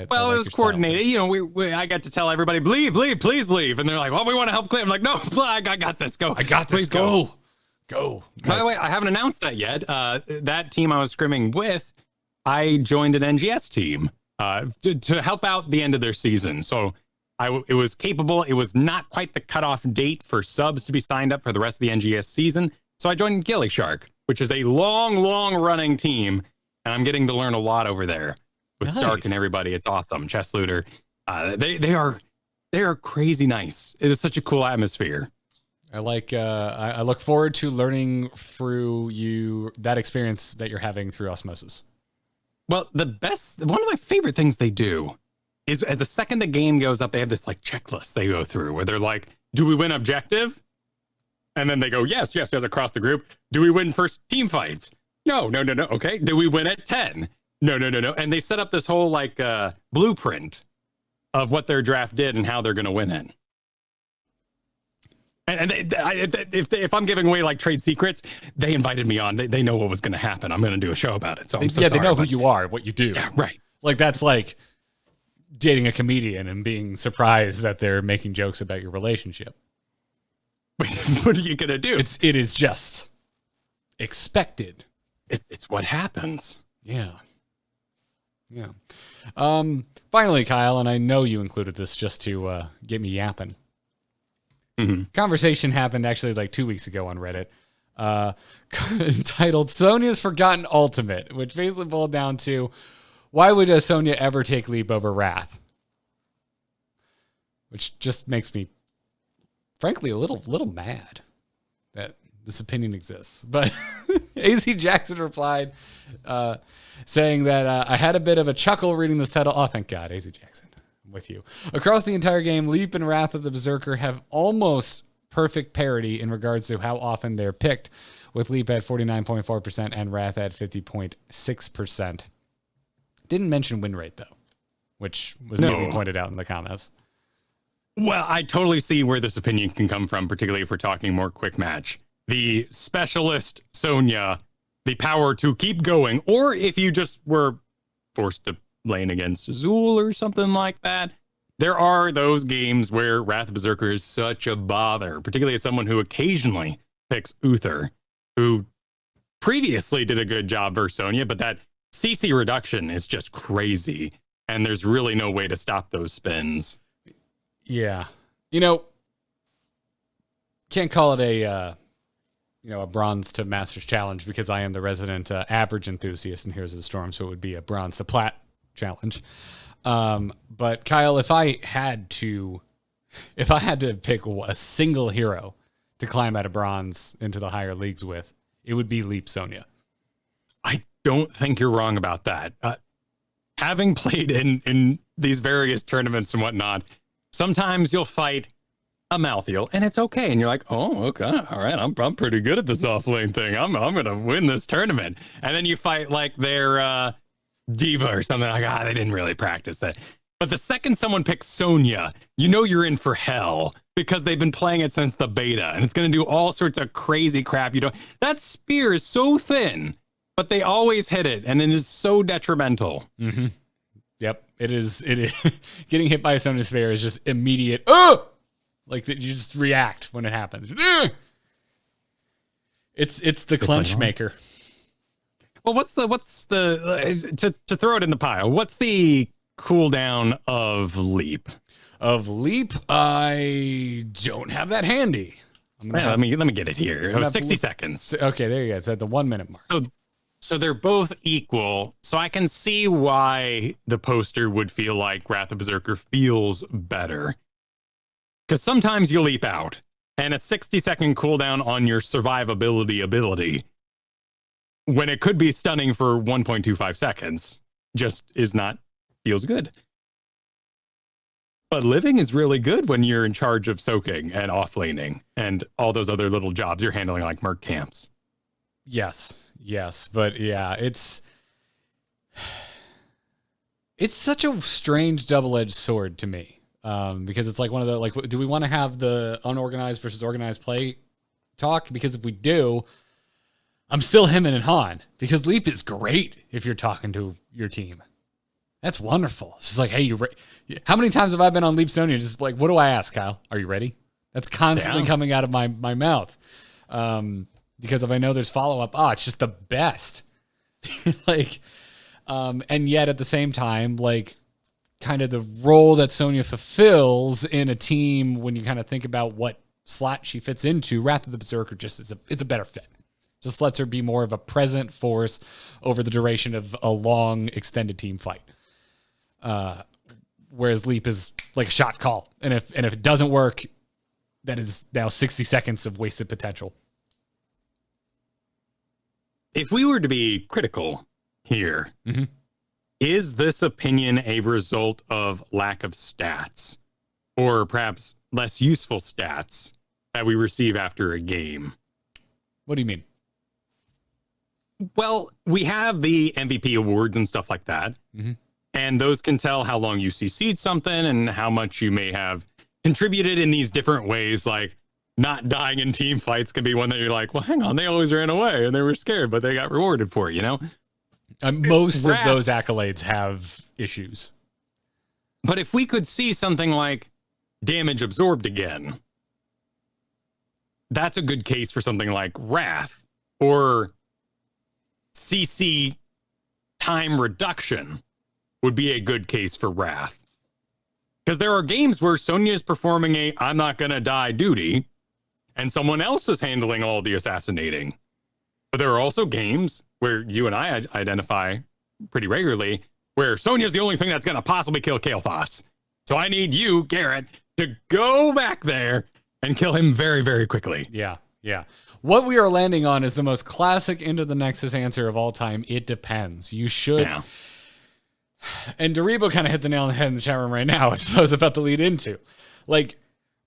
Well, it was coordinated. You know, I got to tell everybody, leave, please leave, and they're like, "Well, we want to help Clay." I'm like, "No, I got this. Go, I got this. Please go." By the way, I haven't announced that yet. That team I was scrimming with, I joined an NGS team to help out the end of their season. So it was capable. It was not quite the cutoff date for subs to be signed up for the rest of the NGS season. So I joined Gilly Shark, which is a long running team, and I'm getting to learn a lot over there with Stark and everybody. It's awesome. Chess Looter. They are crazy nice. It is such a cool atmosphere. I like. I look forward to learning through that experience that you're having through osmosis. Well, one of my favorite things they do is the second the game goes up, they have this like checklist they go through where they're like, do we win objective? And then they go, yes, across the group. Do we win first team fights? No. Okay. Do we win at 10? No. And they set up this whole like blueprint of what their draft did and how they're going to win it. And if I'm giving away like trade secrets, they invited me on. They know what was going to happen. I'm going to do a show about it. So they know who you are, what you do. Yeah, right. Like that's like dating a comedian and being surprised that they're making jokes about your relationship. What are you going to do? It is just expected. It's what happens. Yeah. Finally, Kyle, and I know you included this just to get me yapping. Mm-hmm. Conversation happened actually like 2 weeks ago on Reddit, entitled Sonya's Forgotten Ultimate, which basically boiled down to why would Sonya ever take leap over Wrath? Which just makes me, frankly, a little mad that this opinion exists. But AZ Jackson replied, saying that I had a bit of a chuckle reading this title. Oh, thank God, AZ Jackson. With you. Across the entire game, Leap and Wrath of the Berserker have almost perfect parity in regards to how often they're picked, with Leap at 49.4% and Wrath at 50.6%. Didn't mention win rate, though, which was maybe pointed out in the comments. Well, I totally see where this opinion can come from, particularly if we're talking more quick match. The specialist Sonya, the power to keep going, or if you just were forced to lane against Zuul or something like that. There are those games where Wrath of Berserker is such a bother, particularly as someone who occasionally picks Uther, who previously did a good job versus Sonya, but that CC reduction is just crazy, and there's really no way to stop those spins. Yeah. Can't call it a bronze to masters challenge because I am the resident average enthusiast in Heroes of the Storm, so it would be a bronze to plat challenge. But Kyle, if I had to pick a single hero to climb out of bronze into the higher leagues with, it would be Leap Sonya. I don't think you're wrong about that. Having played in these various tournaments and whatnot, sometimes you'll fight a Malthael and it's okay. And you're like, oh, okay. All right. I'm pretty good at this offlane thing. I'm going to win this tournament. And then you fight like their, Diva or something like, they didn't really practice it. But the second someone picks Sonya, you know you're in for hell because they've been playing it since the beta and it's going to do all sorts of crazy crap. That spear is so thin, but they always hit it and it is so detrimental. Mm-hmm. Yep. It is. Getting hit by a Sonya spear is just immediate. Like that you just react when it happens. It's the clench maker. Well, what's the to throw it in the pile? What's the cooldown of Leap? I don't have that handy. Let me get it here. 60 seconds. Okay, there you go. It's at the 1 minute mark. So they're both equal. So I can see why the poster would feel like Wrath of Berserker feels better. Because sometimes you leap out, and a 60-second cooldown on your survivability ability when it could be stunning for 1.25 seconds, just feels good. But living is really good when you're in charge of soaking and offlaning and all those other little jobs you're handling, like merc camps. Yes. But yeah, it's such a strange double-edged sword to me. Because it's like one of the, like, do we want to have the unorganized versus organized play talk? Because if we do, I'm still hemming and hawing, because Leap is great if you're talking to your team. That's wonderful. It's just like, hey, how many times have I been on Leap Sonya? Just like, what do I ask, Kyle? Are you ready? That's constantly coming out of my mouth. Because if I know there's follow-up, it's just the best. Like, and yet at the same time, like, kind of the role that Sonya fulfills in a team, when you kind of think about what slot she fits into, Wrath of the Berserker it's a better fit. Just lets her be more of a present force over the duration of a long extended team fight. Whereas Leap is like a shot call. And if it doesn't work, that is now 60 seconds of wasted potential. If we were to be critical here, is this opinion a result of lack of stats, or perhaps less useful stats that we receive after a game? What do you mean? Well, we have the MVP awards and stuff like that. And those can tell how long you CC'd something and how much you may have contributed in these different ways. Like, not dying in team fights can be one that you're like, well, hang on, they always ran away and they were scared, but they got rewarded for it, you know? Most of those accolades have issues. But if we could see something like damage absorbed again, that's a good case for something like Wrath, or CC time reduction would be a good case for Wrath. Because there are games where Sonya is performing a I'm not gonna die duty, and someone else is handling all the assassinating. But there are also games where you and I identify pretty regularly where Sonya's the only thing that's gonna possibly kill Kael'thas. So I need you, Garrett, to go back there and kill him very, very quickly. Yeah. What we are landing on is the most classic Into the Nexus answer of all time. It depends. You should. Yeah. And Doribo kind of hit the nail on the head in the chat room right now, which I was about to lead into. Like,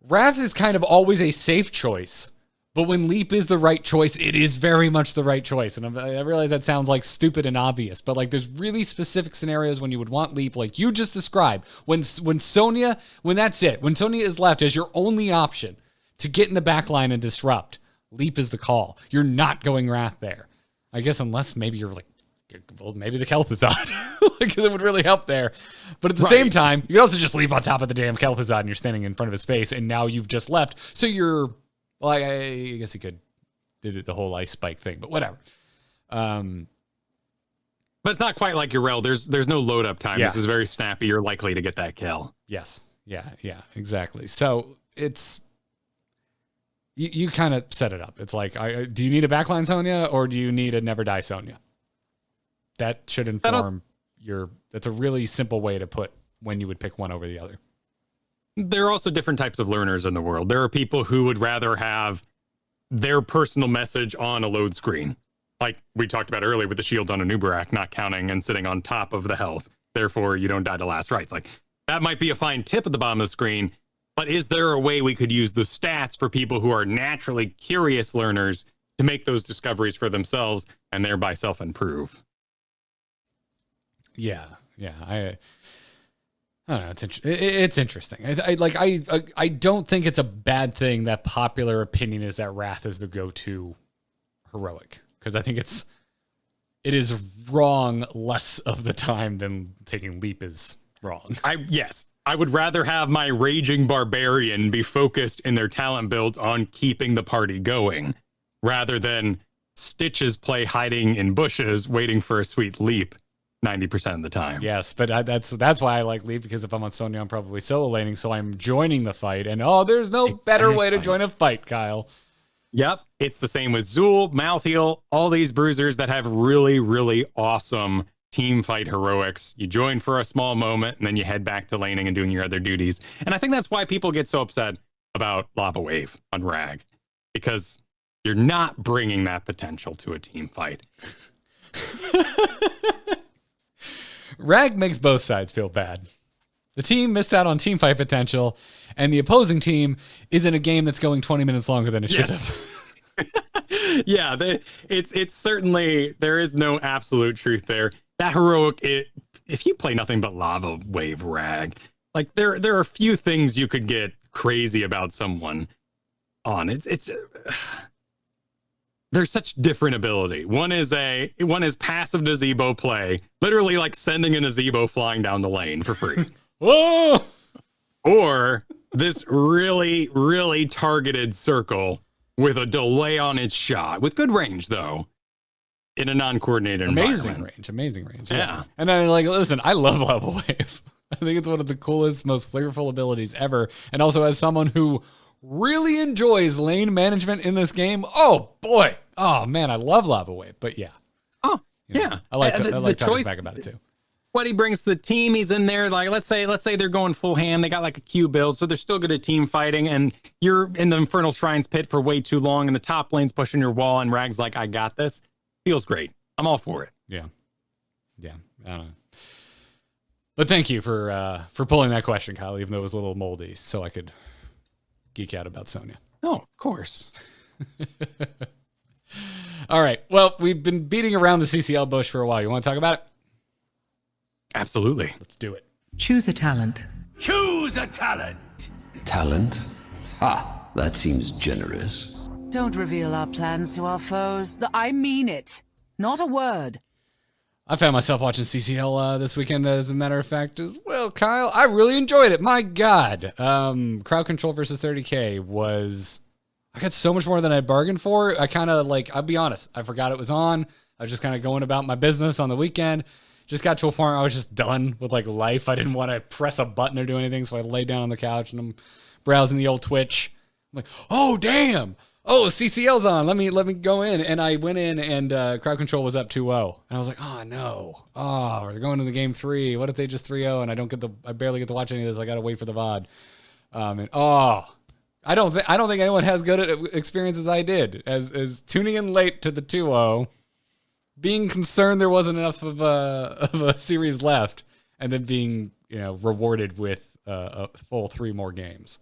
Wrath is kind of always a safe choice, but when Leap is the right choice, it is very much the right choice. And I realize that sounds like stupid and obvious, but like, there's really specific scenarios when you would want Leap, like you just described. When Sonya is left as your only option to get in the back line and disrupt, Leap is the call. You're not going Wrath there. I guess unless maybe you're like, well, maybe the Kel'Thuzad, because it would really help there. But at the same time, you could also just leave on top of the damn Kel'Thuzad and you're standing in front of his face, and now you've just left. So you're, well, I guess you could do the whole ice spike thing, but whatever. But it's not quite like your rel. There's no load up time. Yeah. This is very snappy. You're likely to get that kill. Yes. Yeah, exactly. So it's, you kind of set it up. It's like, do you need a backline Sonya or do you need a never die Sonya? That should inform that's a really simple way to put when you would pick one over the other. There are also different types of learners in the world. There are people who would rather have their personal message on a load screen. Like we talked about earlier with the shield on a Nubarak, not counting and sitting on top of the health. Therefore, you don't die to last rites. Like, that might be a fine tip at the bottom of the screen, but is there a way we could use the stats for people who are naturally curious learners to make those discoveries for themselves and thereby self-improve? Yeah. I don't know. It's interesting. I don't think it's a bad thing that popular opinion is that Wrath is the go-to heroic, because I think it is wrong less of the time than taking Leap is wrong. I would rather have my raging barbarian be focused in their talent builds on keeping the party going, rather than Stitches play hiding in bushes waiting for a sweet Leap 90% of the time. Yes, but that's why I like Leap, because if I'm on Sonya, I'm probably solo laning, so I'm joining the fight, and there's no better way to join a fight, Kyle. Yep, it's the same with Zuul, Malthael, all these bruisers that have really, really awesome team fight heroics. You join for a small moment, and then you head back to laning and doing your other duties. And I think that's why people get so upset about Lava Wave on Rag, because you're not bringing that potential to a team fight. Rag makes both sides feel bad. The team missed out on team fight potential, and the opposing team is in a game that's going 20 minutes longer than it should have. Yeah, it's certainly, there is no absolute truth there. That heroic, if you play nothing but Lava Wave Rag, like there are a few things you could get crazy about someone on. There's such different ability. One is passive Nazebo play, literally like sending a Nazebo flying down the lane for free. Whoa! Or this really, really targeted circle with a delay on its shot, with good range though, in a non-coordinated environment. Amazing range. Yeah. And I listen, I love Lava Wave. I think it's one of the coolest, most flavorful abilities ever. And also as someone who really enjoys lane management in this game, oh boy. Oh man, I love Lava Wave. But yeah. Oh, yeah. I like talking back about it too. What he brings to the team, he's in there. Like, let's say they're going full hand. They got like a Q build, so they're still good at team fighting. And you're in the Infernal Shrines pit for way too long, and the top lane's pushing your wall, and Rag's like, I got this. Feels great. I'm all for it. Yeah. I don't know. But thank you for pulling that question, Kyle, even though it was a little moldy, so I could geek out about Sonya. Oh, of course. All right. Well, we've been beating around the CCL bush for a while. You want to talk about it? Absolutely. Let's do it. Choose a talent. Choose a talent. Talent? Ah, that seems generous. Don't reveal our plans to our foes. I mean it. Not a word. I found myself watching CCL this weekend, as a matter of fact, as well, Kyle. I really enjoyed it. My God. Crowd Control versus 30K was... I got so much more than I bargained for. I kind of I'll be honest, I forgot it was on. I was just kind of going about my business on the weekend. Just got to a point where I was just done with life. I didn't want to press a button or do anything, so I laid down on the couch and I'm browsing the old Twitch. I'm like, oh damn! Oh, CCL's on. Let me go in. And I went in and Crowd Control was up 2-0. And I was like, oh no. Oh, they're going to the game 3. What if they just 3-0 and I barely get to watch any of this. I got to wait for the VOD. I don't think anyone has good experience as I did. As tuning in late to the 2-0. Being concerned there wasn't enough of a series left, and then being rewarded with a full 3 more games.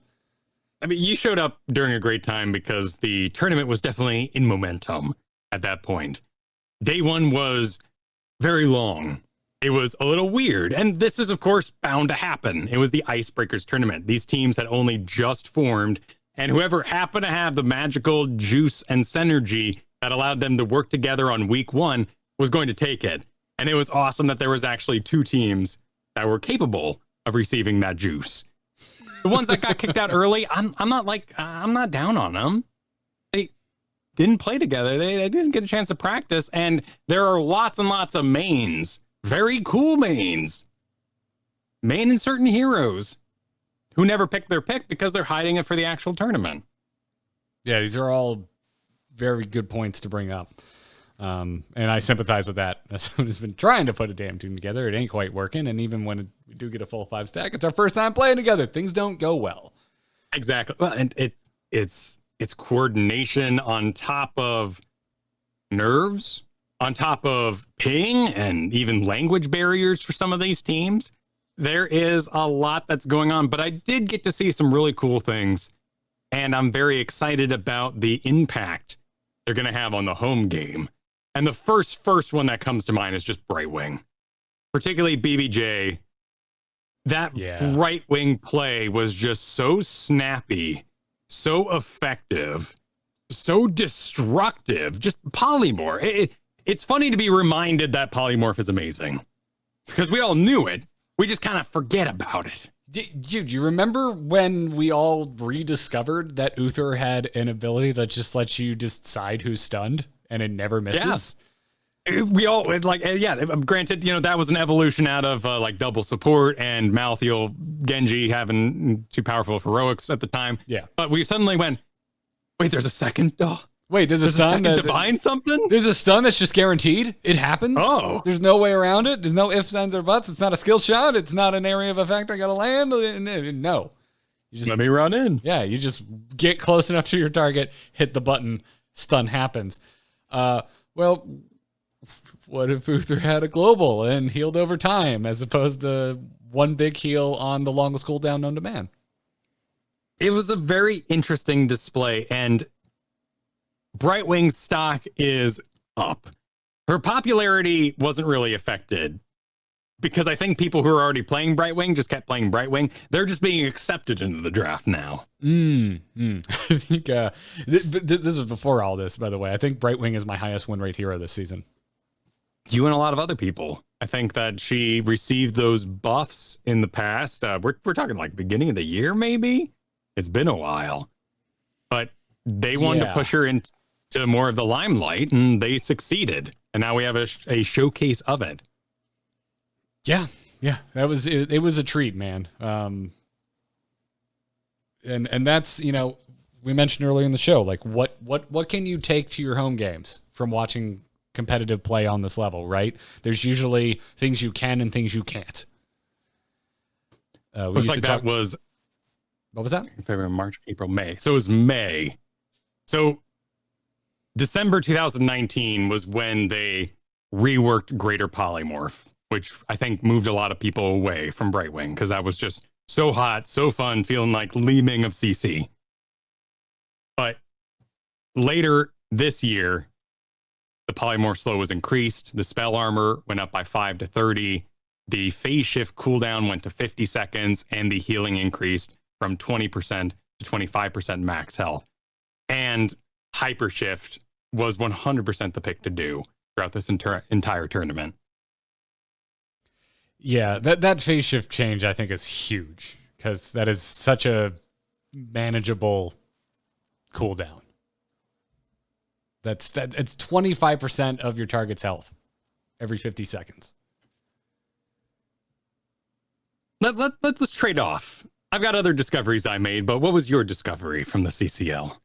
I mean, you showed up during a great time because the tournament was definitely in momentum at that point. Day 1 was very long. It was a little weird, and this is of course bound to happen. It was the Icebreakers Tournament. These teams had only just formed, and whoever happened to have the magical juice and synergy that allowed them to work together on week 1 was going to take it. And it was awesome that there was actually 2 teams that were capable of receiving that juice. The ones that got kicked out early, I'm not down on them. They didn't play together. They didn't get a chance to practice. And there are lots and lots of mains, very cool mains, main in certain heroes who never picked their pick because they're hiding it for the actual tournament. Yeah, these are all very good points to bring up. And I sympathize with that. As someone who's been trying to put a damn team together, it ain't quite working. And even when we do get a full 5 stack, it's our first time playing together. Things don't go well. Exactly. Well, and it's coordination on top of nerves, on top of ping and even language barriers for some of these teams. There is a lot that's going on, but I did get to see some really cool things. And I'm very excited about the impact they're going to have on the home game. And the first one that comes to mind is just Brightwing, particularly BBJ. That right wing play was just so snappy, so effective, so destructive. Just polymorph. It's funny to be reminded that polymorph is amazing because we all knew it. We just kind of forget about it. Dude, you remember when we all rediscovered that Uther had an ability that just lets you decide who's stunned and it never misses? Yeah. We all granted, that was an evolution out of double support and Malthael Genji having 2 powerful heroics at the time. Yeah. But we suddenly went, wait, there's a second? Wait, there's a stun that divine something? There's a stun that's just guaranteed. It happens. Oh. There's no way around it. There's no ifs, ands, or buts. It's not a skill shot. It's not an area of effect I gotta land. No. You just, let me run in. Yeah, you just get close enough to your target, hit the button, stun happens. Well, what if Uther had a global and healed over time as opposed to one big heal on the longest cooldown known to man? It was a very interesting display, and Brightwing's stock is up. Her popularity wasn't really affected because I think people who are already playing Brightwing just kept playing Brightwing. They're just being accepted into the draft now. I think this is before all this, by the way. I think Brightwing is my highest win rate hero this season. You and a lot of other people. I think that she received those buffs in the past. We're talking like beginning of the year, maybe. It's been a while, but they wanted to push her into more of the limelight, and they succeeded. And now we have a showcase of it. Yeah, that was it. It was a treat, man. And that's, you know, we mentioned earlier in the show, like what can you take to your home games from watching competitive play on this level, right? There's usually things you can and things you can't. Looks like that was... What was that? February, March, April, May. So it was May. So December 2019 was when they reworked Greater Polymorph, which I think moved a lot of people away from Brightwing because that was just so hot, so fun, feeling like Li Ming of CC. But later this year, the polymorph slow was increased. The spell armor went up by 5 to 30. The phase shift cooldown went to 50 seconds, and the healing increased from 20% to 25% max health. And Hypershift was 100% the pick to do throughout this entire tournament. Yeah, that phase shift change I think is huge because that is such a manageable cooldown. It's 25% of your target's health every 50 seconds. Let's trade off. I've got other discoveries I made, but what was your discovery from the CCL?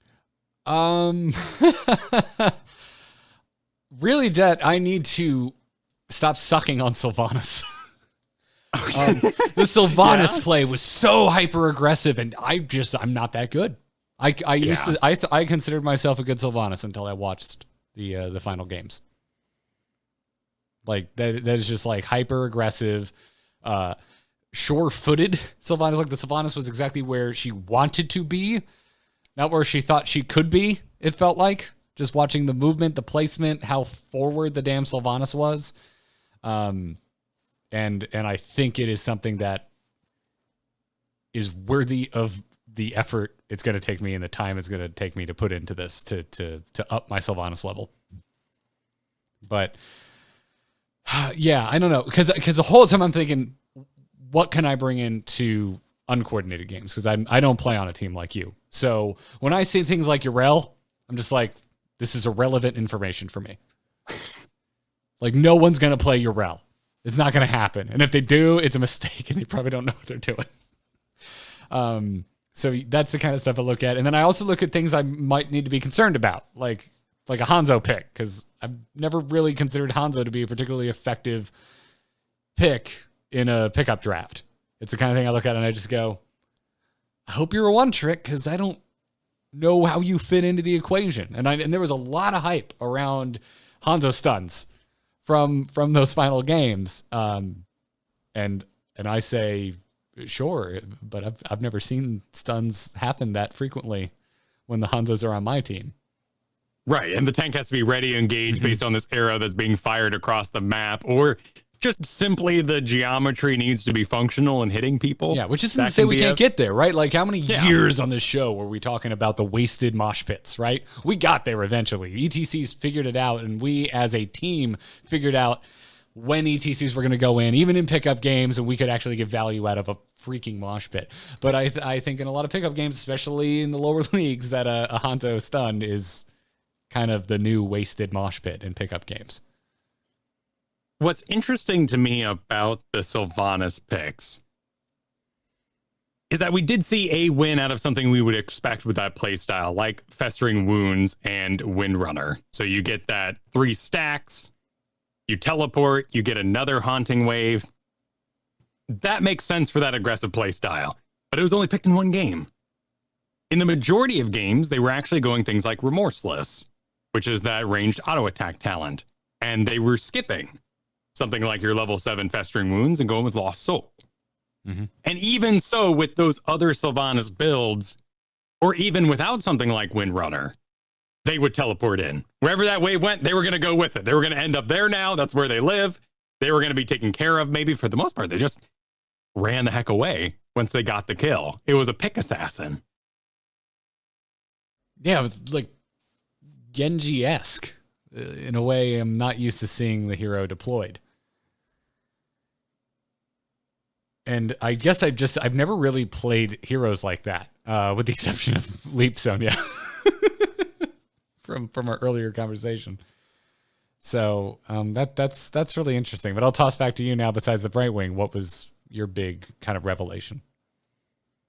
Really, Det, I need to stop sucking on Sylvanas. The Sylvanas play was so hyper aggressive, and I'm not that good. I considered myself a good Sylvanas until I watched the final games. Like that is just like hyper aggressive, sure-footed Sylvanas. Like the Sylvanas was exactly where she wanted to be, not where she thought she could be. It felt like just watching the movement, the placement, how forward the damn Sylvanas was. And I think it is something that is worthy of the effort it's going to take me and the time it's going to take me to put into this to up my Sylvanas level. But yeah, I don't know. Because the whole time I'm thinking, what can I bring into uncoordinated games? Because I don't play on a team like you. So when I see things like Urel, I'm just like, this is irrelevant information for me. Like, no one's going to play Urel. It's not going to happen. And if they do, it's a mistake, and they probably don't know what they're doing. So that's the kind of stuff I look at. And then I also look at things I might need to be concerned about, like a Hanzo pick, because I've never really considered Hanzo to be a particularly effective pick in a pickup draft. It's the kind of thing I look at and I just go, I hope you're a one trick, because I don't know how you fit into the equation. And there was a lot of hype around Hanzo stuns from those final games. And I say, sure, but I've never seen stuns happen that frequently when the Hanzos are on my team. Right, and the tank has to be ready to engage based on this arrow that's being fired across the map, or just simply the geometry needs to be functional and hitting people. Yeah, which isn't to say we can't get there, right? Like, how many years on this show were we talking about the wasted mosh pits, right? We got there eventually. ETCs figured it out, and we as a team figured out when ETCs were going to go in, even in pickup games, and we could actually get value out of a freaking mosh pit. But I think in a lot of pickup games, especially in the lower leagues, that a Hanzo stun is kind of the new wasted mosh pit in pickup games. What's interesting to me about the Sylvanas picks is that we did see a win out of something we would expect with that playstyle, like Festering Wounds and Windrunner. So you get that 3 stacks, you teleport, you get another Haunting Wave. That makes sense for that aggressive playstyle, but it was only picked in one game. In the majority of games, they were actually going things like Remorseless, which is that ranged auto attack talent. and they were skipping something like your level 7 Festering Wounds and going with Lost Soul. Mm-hmm. And even so, with those other Sylvanas builds, or even without something like Windrunner, they would teleport in. Wherever that wave went, they were going to go with it. They were going to end up there now. That's where they live. They were going to be taken care of. Maybe for the most part, they just ran the heck away once they got the kill. It was a pick assassin. Yeah, it was like Genji-esque in a way I'm not used to seeing the hero deployed. And I guess I've never really played heroes like that, with the exception of Leap Zone, yeah. from our earlier conversation. So that's really interesting. But I'll toss back to you now. Besides the Brightwing, what was your big kind of revelation?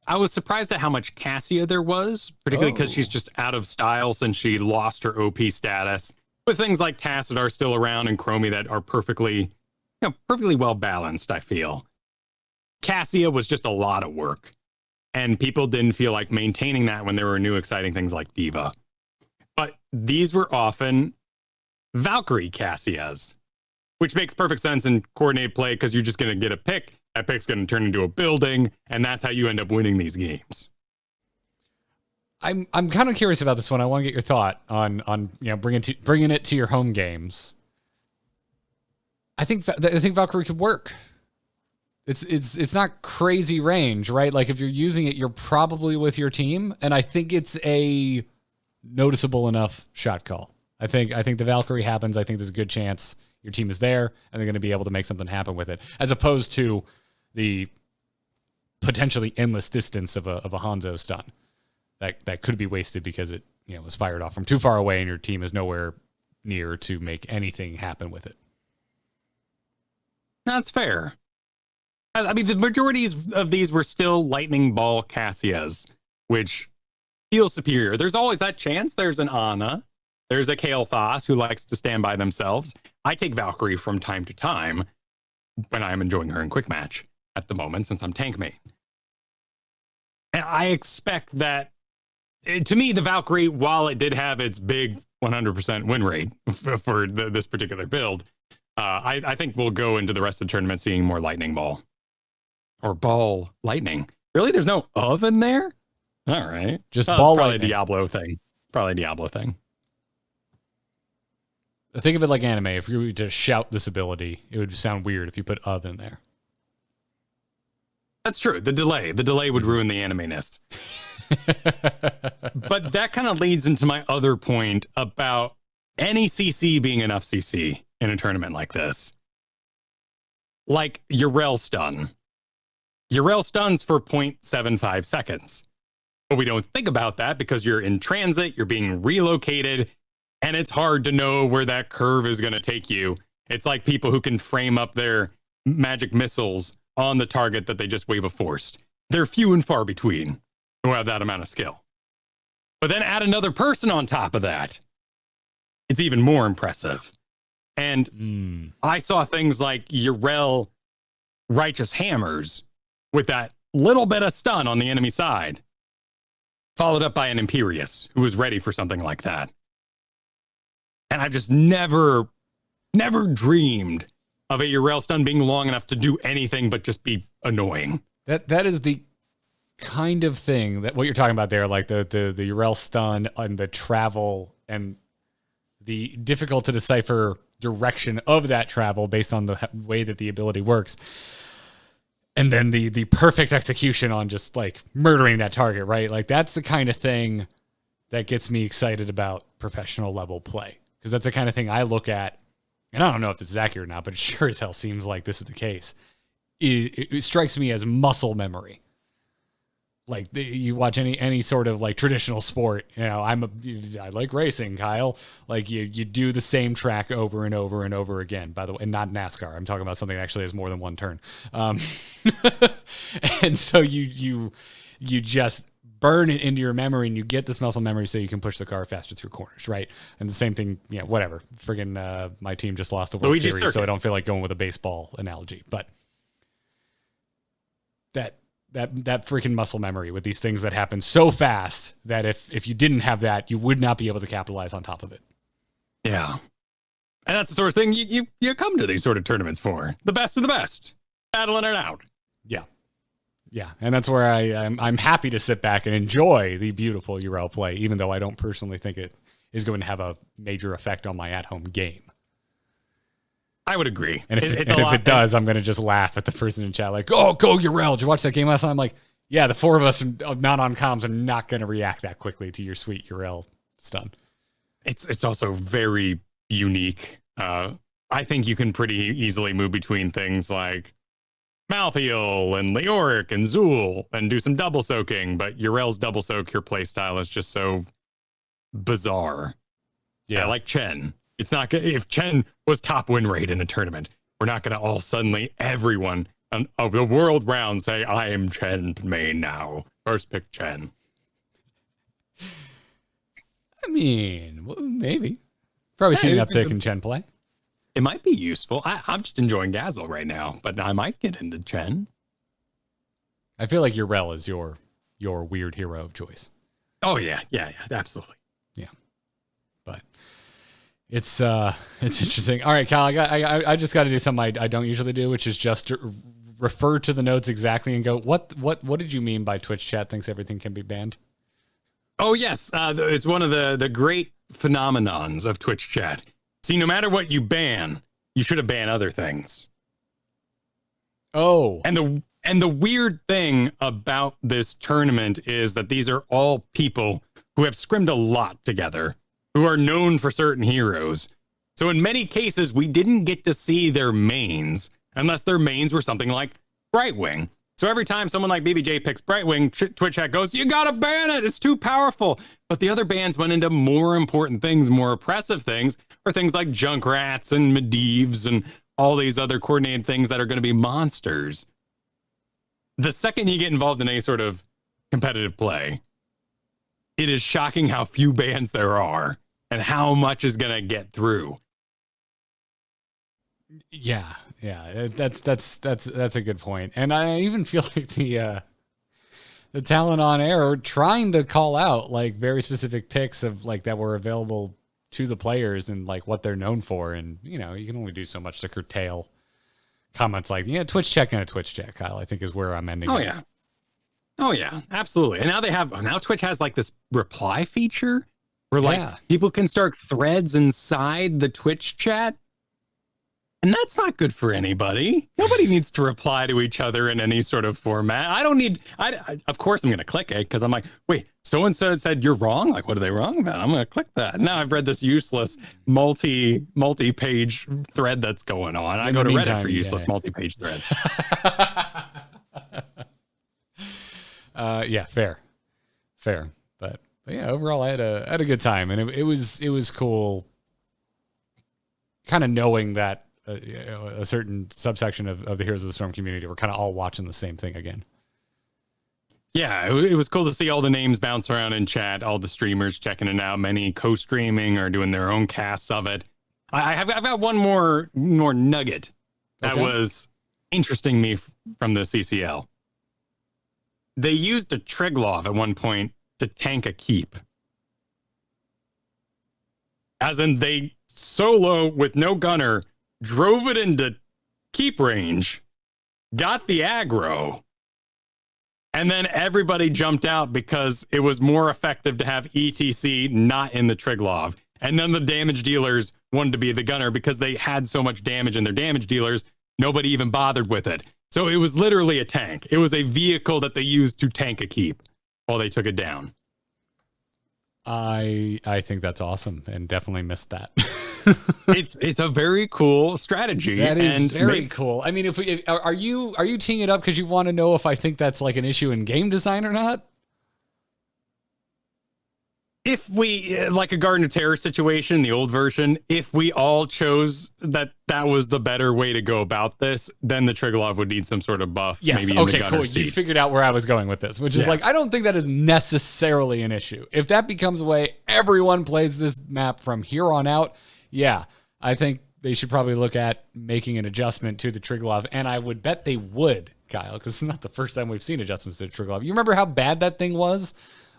I was surprised at how much Cassia there was, particularly because she's just out of style since she lost her OP status. With things like Tassadar still around and Chromie that are perfectly well balanced, I feel. Cassia was just a lot of work, and people didn't feel like maintaining that when there were new exciting things like Diva. But these were often Valkyrie Cassias, which makes perfect sense in coordinated play because you're just going to get a pick. That pick's going to turn into a building, and that's how you end up winning these games. I'm kind of curious about this one. I want to get your thought on bringing it to your home games. I think Valkyrie could work. It's not crazy range, right? Like if you're using it, you're probably with your team, and I think it's a noticeable enough shot call. I think the Valkyrie happens. I think there's a good chance your team is there, and they're going to be able to make something happen with it, as opposed to the potentially endless distance of a Hanzo stun that could be wasted because it was fired off from too far away, and your team is nowhere near to make anything happen with it. That's fair. I mean, the majority of these were still Lightning Ball Cassias, which feel superior. There's always that chance. There's an Ana. There's a Kael'thas who likes to stand by themselves. I take Valkyrie from time to time when I'm enjoying her in Quick Match at the moment, since I'm tank main. And I expect that, to me, the Valkyrie, while it did have its big 100% win rate for this particular build, I think we'll go into the rest of the tournament seeing more Lightning Ball. Or Ball Lightning. Really? There's no oven there? All right. Just Ball probably Lightning. Probably a Diablo thing. Think of it like anime. If you were to shout this ability, it would sound weird if you put of in there. That's true. The delay would ruin the anime-ness. But that kind of leads into my other point about any CC being enough CC in a tournament like this. Like Yrel stun. Yrel stuns for 0.75 seconds. But we don't think about that because you're in transit, you're being relocated, and it's hard to know where that curve is going to take you. It's like people who can frame up their magic missiles on the target that they just wave a forced. They're few and far between who have that amount of skill. But then add another person on top of that. It's even more impressive. And I saw things like Yrel Righteous Hammers with that little bit of stun on the enemy side, followed up by an Imperius who was ready for something like that. And I've just never dreamed of a Yrel stun being long enough to do anything but just be annoying. That is the kind of thing that what you're talking about there, like the Yrel stun and the travel and the difficult to decipher direction of that travel based on the way that the ability works. And then the perfect execution on just like murdering that target, right? Like that's the kind of thing that gets me excited about professional level play. Because that's the kind of thing I look at, and I don't know if this is accurate or not, but it sure as hell seems like this is the case. It strikes me as muscle memory. Like you watch any sort of like traditional sport, I like racing, Kyle. Like you do the same track over and over and over again. By the way, and not NASCAR. I'm talking about something that actually has more than one turn. And so you just burn it into your memory, and you get this muscle memory so you can push the car faster through corners, right? And the same thing, whatever. Friggin' my team just lost the World Series, circuit. So I don't feel like going with a baseball analogy, but that freaking muscle memory with these things that happen so fast that if you didn't have that, you would not be able to capitalize on top of it. Yeah. And that's the sort of thing you come to these sort of tournaments for. The best of the best. Battling it out. Yeah. Yeah. And that's where I'm happy to sit back and enjoy the beautiful URL play, even though I don't personally think it is going to have a major effect on my at-home game. I would agree. And if it does, I'm going to just laugh at the person in chat like, oh, go URL. Did you watch that game last night? I'm like, yeah, the four of us not on comms are not going to react that quickly to your sweet URL stun. It's also very unique. I think you can pretty easily move between things like Malthael and Leoric and Zuul and do some double soaking, but URL's double soak, your playstyle is just so bizarre. Yeah, like Chen. It's not good. If Chen was top win rate in a tournament, we're not going to all suddenly everyone of the world round say, I am Chen main now. First pick Chen. I mean, well, maybe. Probably seen an uptick in Chen play. It might be useful. I'm just enjoying Dazzle right now, but I might get into Chen. I feel like URL is your weird hero of choice. Oh, yeah, absolutely. Yeah. But it's interesting. All right, Kyle, I just got to do something I don't usually do, which is just refer to the notes exactly and go, what did you mean by Twitch chat thinks everything can be banned? Oh, yes. It's one of the great phenomenons of Twitch chat. See, no matter what you ban, you should have banned other things. Oh. And the weird thing about this tournament is that these are all people who have scrimmed a lot together, who are known for certain heroes. So in many cases, we didn't get to see their mains unless their mains were something like Brightwing. So every time someone like BBJ picks Brightwing, Twitch chat goes, you gotta ban it, it's too powerful. But the other bans went into more important things, more oppressive things, or things like Junkrats and Medivhs and all these other coordinated things that are going to be monsters. The second you get involved in any sort of competitive play, it is shocking how few bans there are and how much is going to get through. Yeah, that's a good point. And I even feel like the talent on air are trying to call out like very specific picks of like that were available to the players and like what they're known for. And, you know, you can only do so much to curtail comments like, yeah, Twitch check and a Twitch check, Kyle, I think is where I'm ending. Oh yeah, absolutely. And now Twitch has like this reply feature where like people can start threads inside the Twitch chat. And that's not good for anybody. Nobody needs to reply to each other in any sort of format. Of course I'm going to click it because I'm like, wait, so-and-so said you're wrong? Like, what are they wrong about? I'm going to click that. Now I've read this useless multi-page thread that's going on. I go to Reddit for useless multi-page threads. Yeah, fair. But yeah, overall I had a good time. And it was cool kind of knowing that a certain subsection of the Heroes of the Storm community were kind of all watching the same thing again. Yeah, it was cool to see all the names bounce around in chat, all the streamers checking it out, many co-streaming or doing their own casts of it. I've got one more nugget that was interesting me from the CCL. They used a Triglav at one point to tank a keep. As in they solo with no gunner drove it into keep range, got the aggro, and then everybody jumped out because it was more effective to have ETC not in the Triglav. And none of the damage dealers wanted to be the gunner because they had so much damage in their damage dealers, nobody even bothered with it. So it was literally a tank. It was a vehicle that they used to tank a keep while they took it down. I think that's awesome and definitely missed that. It's a very cool strategy. That is very cool. I mean, are you teeing it up because you want to know if I think that's like an issue in game design or not? If we, like a Garden of Terror situation, the old version, if we all chose that was the better way to go about this, then the Triglav would need some sort of buff. Yes, maybe okay, cool. You figured out where I was going with this, which is like, I don't think that is necessarily an issue. If that becomes a way everyone plays this map from here on out, yeah, I think they should probably look at making an adjustment to the Triglav, and I would bet they would, Kyle, because it's not the first time we've seen adjustments to the Triglav. You remember how bad that thing was?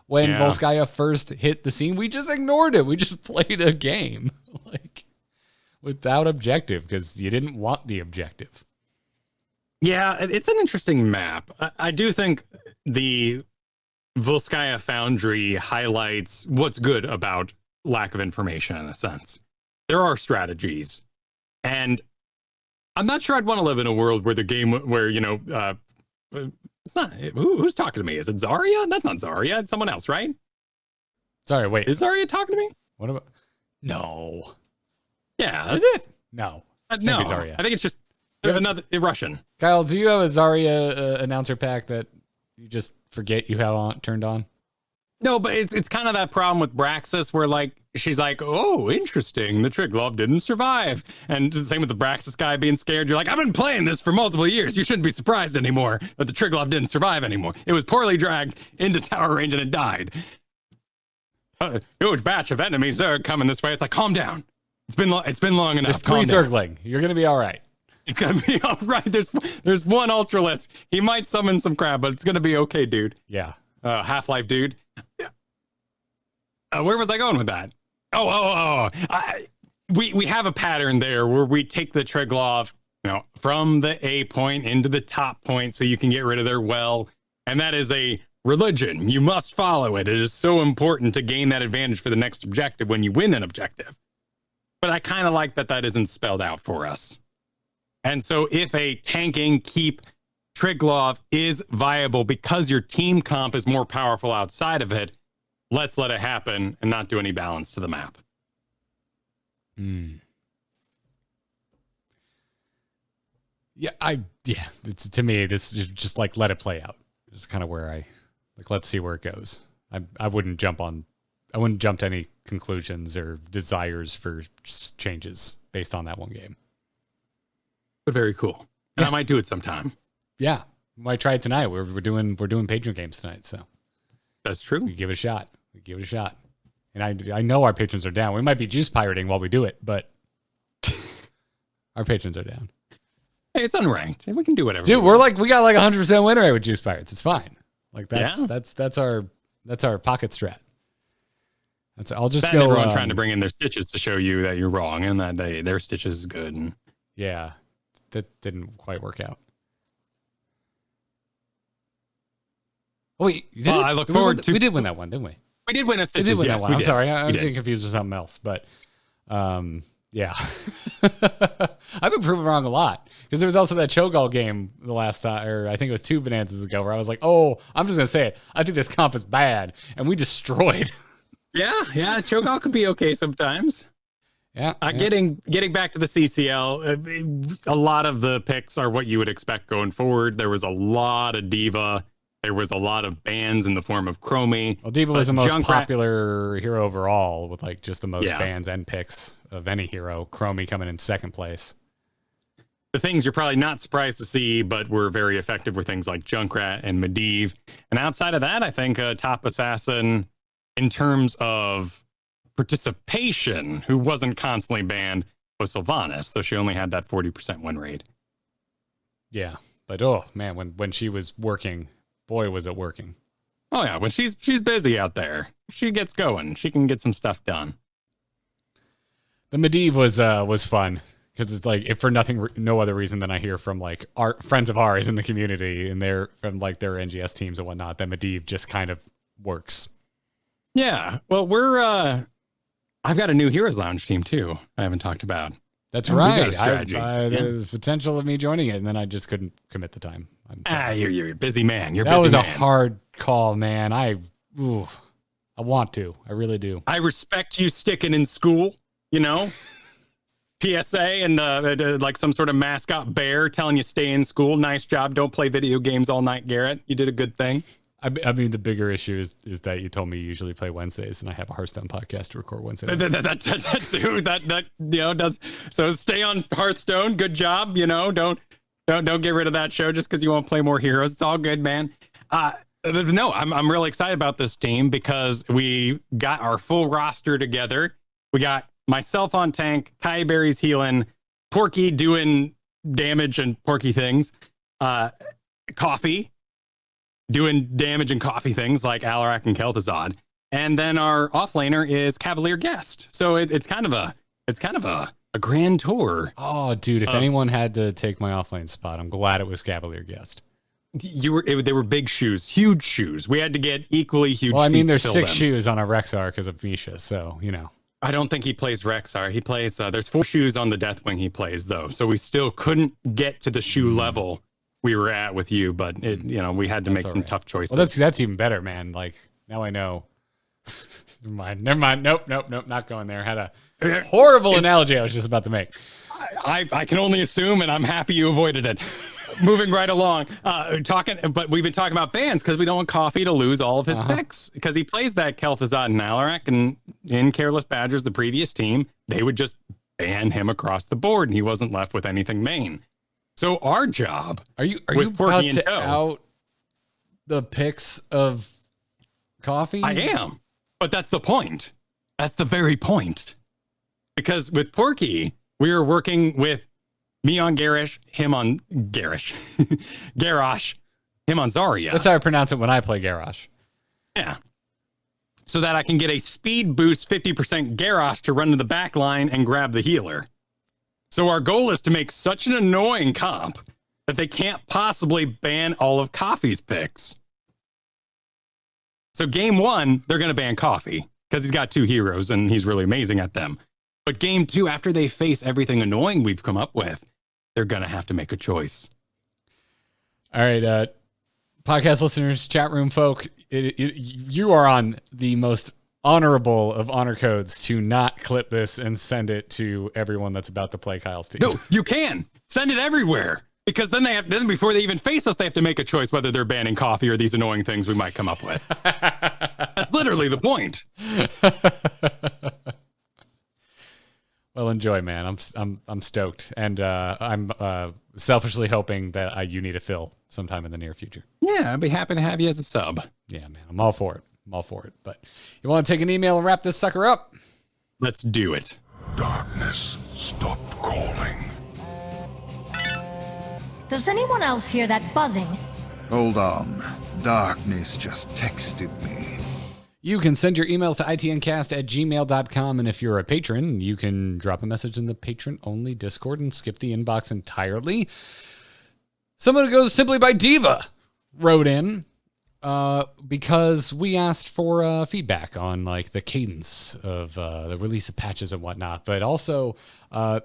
When Volskaya first hit the scene, we just ignored it. We just played a game. without objective because you didn't want the objective. Yeah, it's an interesting map. I do think the Volskaya Foundry highlights what's good about lack of information in a sense. There are strategies, and I'm not sure I'd want to live in a world where the game, where, it's not, who's talking to me? Is it Zarya? That's not Zarya. It's someone else, right? Sorry, wait. Is Zarya talking to me? What about? No. Yeah. Is it? No. No. Zarya. I think it's just another Russian. Kyle, do you have a Zarya announcer pack that you just forget you have turned on? No, but it's kind of that problem with Braxis where, like, she's like, oh, interesting, the Triglav didn't survive. And the same with the Braxis guy being scared. You're like, I've been playing this for multiple years. You shouldn't be surprised anymore that the Triglav didn't survive anymore. It was poorly dragged into tower range and it died. Huge batch of enemies are coming this way. It's like, calm down. It's been long enough. There's 3 circling. You're going to be all right. It's going to be all right. There's one Ultralisk. He might summon some crap, but it's going to be okay, dude. Yeah. Half-Life dude. Where was I going with that? We have a pattern there where we take the Triglav, from the A point into the top point so you can get rid of their well, and that is a religion. You must follow it. It is so important to gain that advantage for the next objective when you win an objective. But I kind of like that isn't spelled out for us. And so if a tanking keep Triglav is viable because your team comp is more powerful outside of it, let's let it happen and not do any balance to the map. To me, this is just like, let it play out. It's kind of where let's see where it goes. I wouldn't jump to any conclusions or desires for changes based on that one game. But very cool. Yeah. I might do it sometime. Yeah. We might try it tonight. We're doing patron games tonight, so that's true. We give it a shot. And I know our patrons are down. We might be juice pirating while we do it, but our patrons are down. Hey, it's unranked, and we can do whatever. Dude, we got like 100% win rate with juice pirates. It's fine. Like that's our pocket strat. I'll just go. Everyone trying to bring in their stitches to show you that you're wrong, and that their stitches is good. And yeah, that didn't quite work out. Oh wait, you did I look forward to. We did win that one, didn't we? We did win a stitches. We did win that one. I'm sorry, I'm getting confused with something else, but yeah, I've been proven wrong a lot because there was also that Cho'Gall game the last time, or I think it was 2 bonanzas ago, where I was like, oh, I'm just gonna say it. I think this comp is bad, and we destroyed. Yeah, Cho'Gall could be okay sometimes. Yeah. Getting back to the CCL, a lot of the picks are what you would expect going forward. There was a lot of Diva. There was a lot of bans in the form of Chromie. Well, Diva was the most popular hero overall, with like just the most bans and picks of any hero. Chromie coming in second place. The things you're probably not surprised to see, but were very effective, were things like Junkrat and Medivh. And outside of that, I think top assassin in terms of participation, who wasn't constantly banned, was Sylvanas, though she only had that 40% win rate. Yeah, but oh man, when she was working, boy was it working. Oh yeah, when she's busy out there, she gets going. She can get some stuff done. The Medivh was fun because it's like, if for no other reason than I hear from like our friends of ours in the community and from like their NGS teams and whatnot, that Medivh just kind of works. Yeah, well, I've got a new Heroes Lounge team too. I haven't talked about. That's right. There's potential of me joining it, and then I just couldn't commit the time. You're a busy man. That was a hard call, man. I want to. I really do. I respect you sticking in school. PSA and like some sort of mascot bear telling you stay in school. Nice job. Don't play video games all night, Garrett. You did a good thing. I mean, the bigger issue is that you told me you usually play Wednesdays, and I have a Hearthstone podcast to record Wednesday nights. That does. So stay on Hearthstone. Good job. Don't get rid of that show just because you won't play more heroes. It's all good, man. No, I'm really excited about this team because we got our full roster together. We got myself on tank, Kai Berry's healing, Porky doing damage and Porky things, Coffee doing damage and coffee things like Alarak and Kel'Thuzad. And then our offlaner is Cavalier Guest. So it's kind of a A grand tour. Oh, dude, if anyone had to take my offlane spot, I'm glad it was Cavalier Guest. They were big shoes, huge shoes. We had to get equally huge. Well, I mean, feet there's to fill 6 them. shoes on our Rexar because of Misha, so, you know. I don't think he plays Rexar. He plays, there's 4 shoes on the Deathwing he plays, though. So we still couldn't get to the shoe level we were at with you, but we had to make some tough choices. Well, that's even better, man. Like, now I know. Never mind. Nope, not going there. Had a horrible analogy I was just about to make. I can only assume, and I'm happy you avoided it. Moving right along, but we've been talking about bans because we don't want Coffee to lose all of his picks because he plays that Kel'Thuzad and Alarak, and in Careless Badgers, the previous team, they would just ban him across the board, and he wasn't left with anything main. So our job, are you about to out the picks of Coffee? I am, but that's the point. That's the very point, because with Porky, we are working with me on Garish, him on Garish, Garrosh, him on Zarya. That's how I pronounce it when I play Garrosh. Yeah. So that I can get a speed boost 50% Garrosh to run to the back line and grab the healer. So our goal is to make such an annoying comp that they can't possibly ban all of Coffee's picks. So game 1, they're going to ban Coffee because he's got 2 heroes and he's really amazing at them. But game 2, after they face everything annoying we've come up with, they're going to have to make a choice. All right, podcast listeners, chat room folk, you are on the most honorable of honor codes to not clip this and send it to everyone that's about to play Kyle's team. No, you can. Send it everywhere. Because then before they even face us, they have to make a choice whether they're banning Coffee or these annoying things we might come up with. That's literally the point. Well, enjoy, man. I'm stoked, and I'm selfishly hoping that you need a fill sometime in the near future. Yeah, I'd be happy to have you as a sub. Yeah, man, I'm all for it. But you want to take an email and wrap this sucker up? Let's do it. Darkness stopped calling. Does anyone else hear that buzzing? Hold on. Darkness just texted me. You can send your emails to itncast@gmail.com, and if you're a patron, you can drop a message in the patron-only Discord and skip the inbox entirely. Someone who goes simply by Diva wrote in because we asked for feedback on like the cadence of the release of patches and whatnot, but also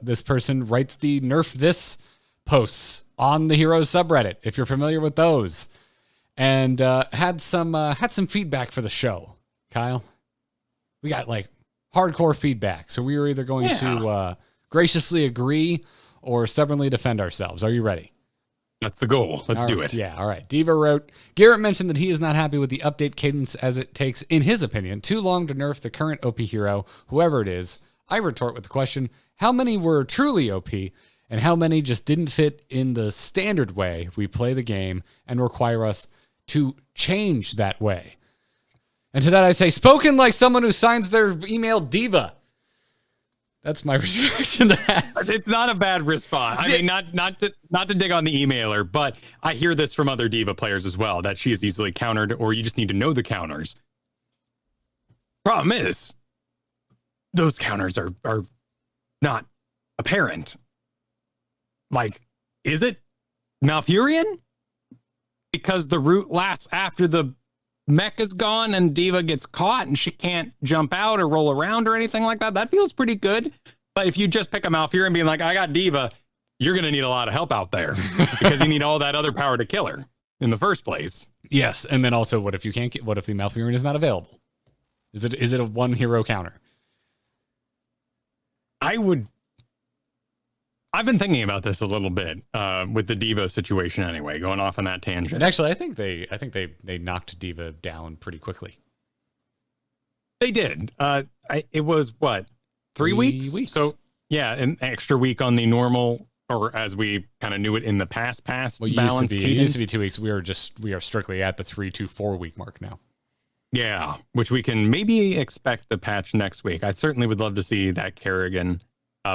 this person writes the Nerf This posts on the Heroes subreddit, if you're familiar with those, and had some feedback for the show. Kyle, we got like hardcore feedback, so we were either going to graciously agree or stubbornly defend ourselves. Are you ready? That's the goal. Let's do it. Yeah, all right. Diva wrote, Garrett mentioned that he is not happy with the update cadence as it takes, in his opinion, too long to nerf the current OP hero, whoever it is. I retort with the question, how many were truly OP and how many just didn't fit in the standard way we play the game and require us to change that way? And to that I say, spoken like someone who signs their email Diva. That's my reaction to that. It's not a bad response. I mean, not to dig on the emailer, but I hear this from other Diva players as well, that she is easily countered, or you just need to know the counters. Problem is, those counters are not apparent. Like, is it Malfurion? Because the root lasts after the mech is gone and Diva gets caught and she can't jump out or roll around or anything like that. That feels pretty good. But if you just pick a Malfurion and being like, I got Diva, you're going to need a lot of help out there because you need all that other power to kill her in the first place. Yes. And then also, what if the Malfurion is not available? Is it a one hero counter? I've been thinking about this a little bit with the Diva situation anyway, going off on that tangent. And actually, I think they knocked Diva down pretty quickly. They did. It was what, 3 weeks? So yeah, an extra week on the normal, or as we kind of knew it in the past Well, it used to be 2 weeks. We are strictly at the 3 to 4 week mark now. Yeah, which we can maybe expect the patch next week. I certainly would love to see that Kerrigan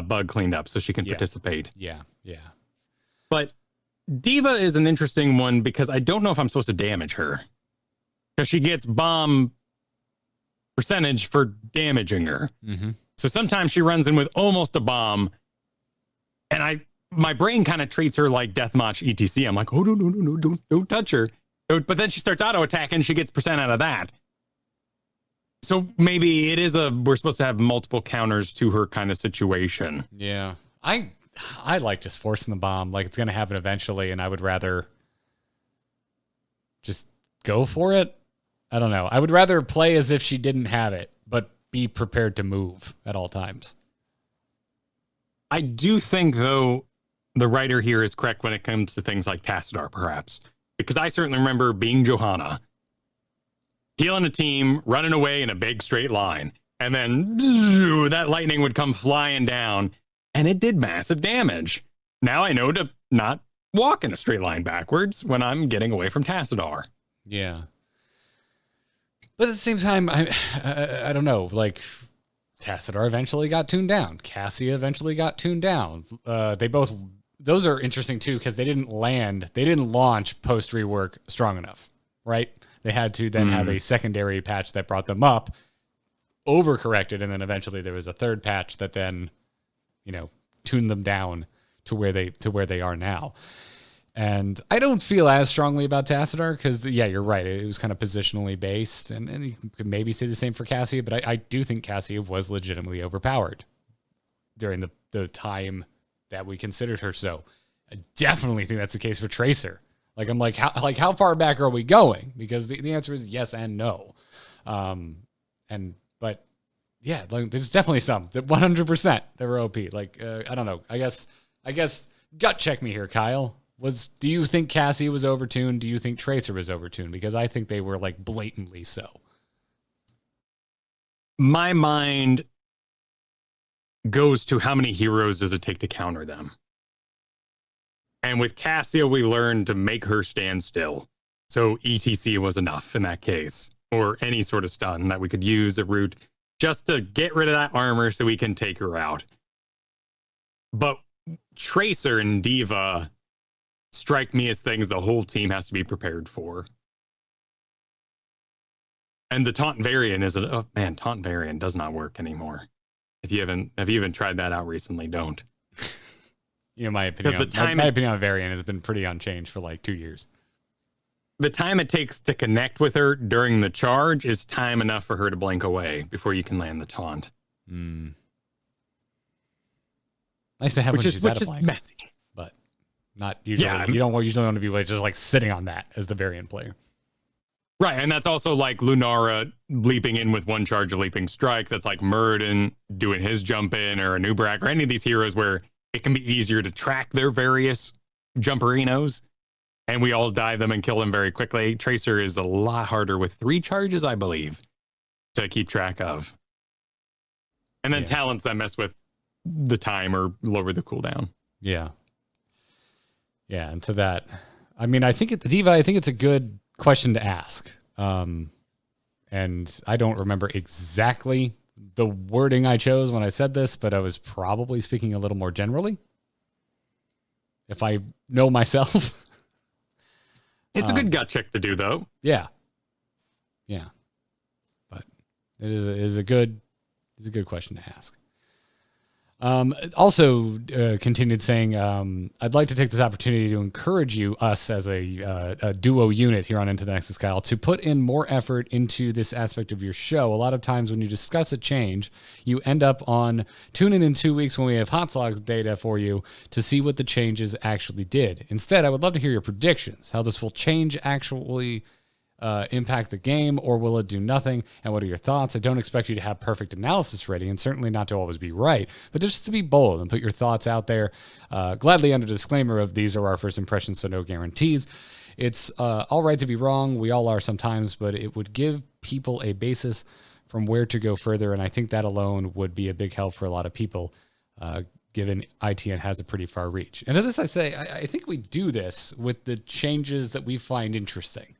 bug cleaned up so she can participate. Yeah. But Diva is an interesting one because I don't know if I'm supposed to damage her, because she gets bomb percentage for damaging her. Mm-hmm. So sometimes she runs in with almost a bomb, and my brain kind of treats her like Deathmatch ETC. I'm like, oh no, don't touch her. But then she starts auto attacking, she gets percent out of that. So maybe it is we're supposed to have multiple counters to her kind of situation. Yeah. I like just forcing the bomb. Like, it's going to happen eventually, and I would rather just go for it. I don't know. I would rather play as if she didn't have it, but be prepared to move at all times. I do think, though, the writer here is correct when it comes to things like Tassadar, perhaps. Because I certainly remember being Johanna, healing a team, running away in a big straight line, and then that lightning would come flying down, and it did massive damage. Now I know to not walk in a straight line backwards when I'm getting away from Tassadar. Yeah. But at the same time, I don't know, like, Tassadar eventually got tuned down. Cassia eventually got tuned down. Those are interesting too, because they didn't launch post rework strong enough, right? They had to then have a secondary patch that brought them up, overcorrected, and then eventually there was a third patch that then, tuned them down to where they are now. And I don't feel as strongly about Tassadar because, yeah, you're right. It was kind of positionally based, and you could maybe say the same for Cassia, but I do think Cassia was legitimately overpowered during the time that we considered her so. I definitely think that's the case for Tracer. Like, I'm like, how far back are we going? Because the answer is yes and no. But yeah, like, there's definitely some that 100% they were OP. Like, I don't know. I guess gut check me here, Kyle. Do you think Cassie was overtuned? Do you think Tracer was overtuned? Because I think they were like blatantly so. My mind goes to how many heroes does it take to counter them? And with Cassia, we learned to make her stand still. So ETC was enough in that case, or any sort of stun that we could use a route just to get rid of that armor so we can take her out. But Tracer and Diva strike me as things the whole team has to be prepared for. And the taunt variant taunt variant does not work anymore. If you haven't tried that out recently, don't. My opinion on variant has been pretty unchanged for like 2 years. The time it takes to connect with her during the charge is time enough for her to blink away before you can land the taunt. Nice to have which is messy. But not usually. Yeah, you don't usually want to be like just like sitting on that as the variant player. Right, and that's also like Lunara leaping in with one charge of Leaping Strike. That's like Muradin doing his jump in, or a Nubrak, or any of these heroes where it can be easier to track their various jumperinos, and we all dive them and kill them very quickly. Tracer is a lot harder with 3 charges, I believe, to keep track of. And then talents that mess with the time or lower the cooldown. Yeah. Yeah, and to that, I mean, I think it's a good question to ask. And I don't remember exactly the wording I chose when I said this, but I was probably speaking a little more generally, if I know myself. It's a good gut check to do, though. Yeah. But it is a good question to ask. Also continued saying, I'd like to take this opportunity to encourage us as a duo unit here on Into the Nexus, Kyle, to put in more effort into this aspect of your show. A lot of times when you discuss a change, you end up on tune in 2 weeks when we have HotSlogs data for you to see what the changes actually did. Instead, I would love to hear your predictions, how this will change actually impact the game, or will it do nothing? And what are your thoughts? I don't expect you to have perfect analysis ready, and certainly not to always be right, but just to be bold and put your thoughts out there. Gladly under disclaimer of these are our first impressions, so no guarantees. It's all right to be wrong. We all are sometimes, but it would give people a basis from where to go further, and I think that alone would be a big help for a lot of people, given ITN has a pretty far reach. And to this I say, I think we do this with the changes that we find interesting.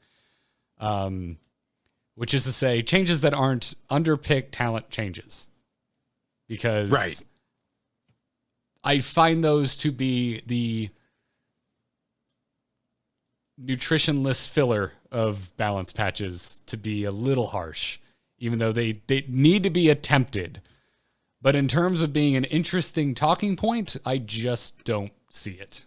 Which is to say changes that aren't underpicked talent changes, because right. I find those to be the nutritionless filler of balance patches to be a little harsh, even though they need to be attempted. But in terms of being an interesting talking point, I just don't see it.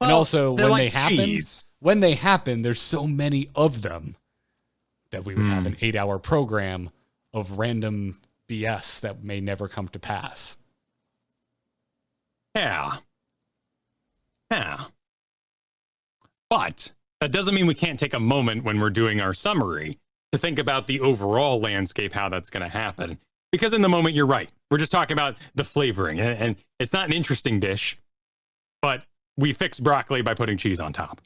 Well, and also cheese. when they happen, there's so many of them that we would have an 8-hour program of random BS that may never come to pass. Yeah. But that doesn't mean we can't take a moment when we're doing our summary to think about the overall landscape, how that's going to happen. Because in the moment, you're right. We're just talking about the flavoring, and it's not an interesting dish, but we fixed broccoli by putting cheese on top.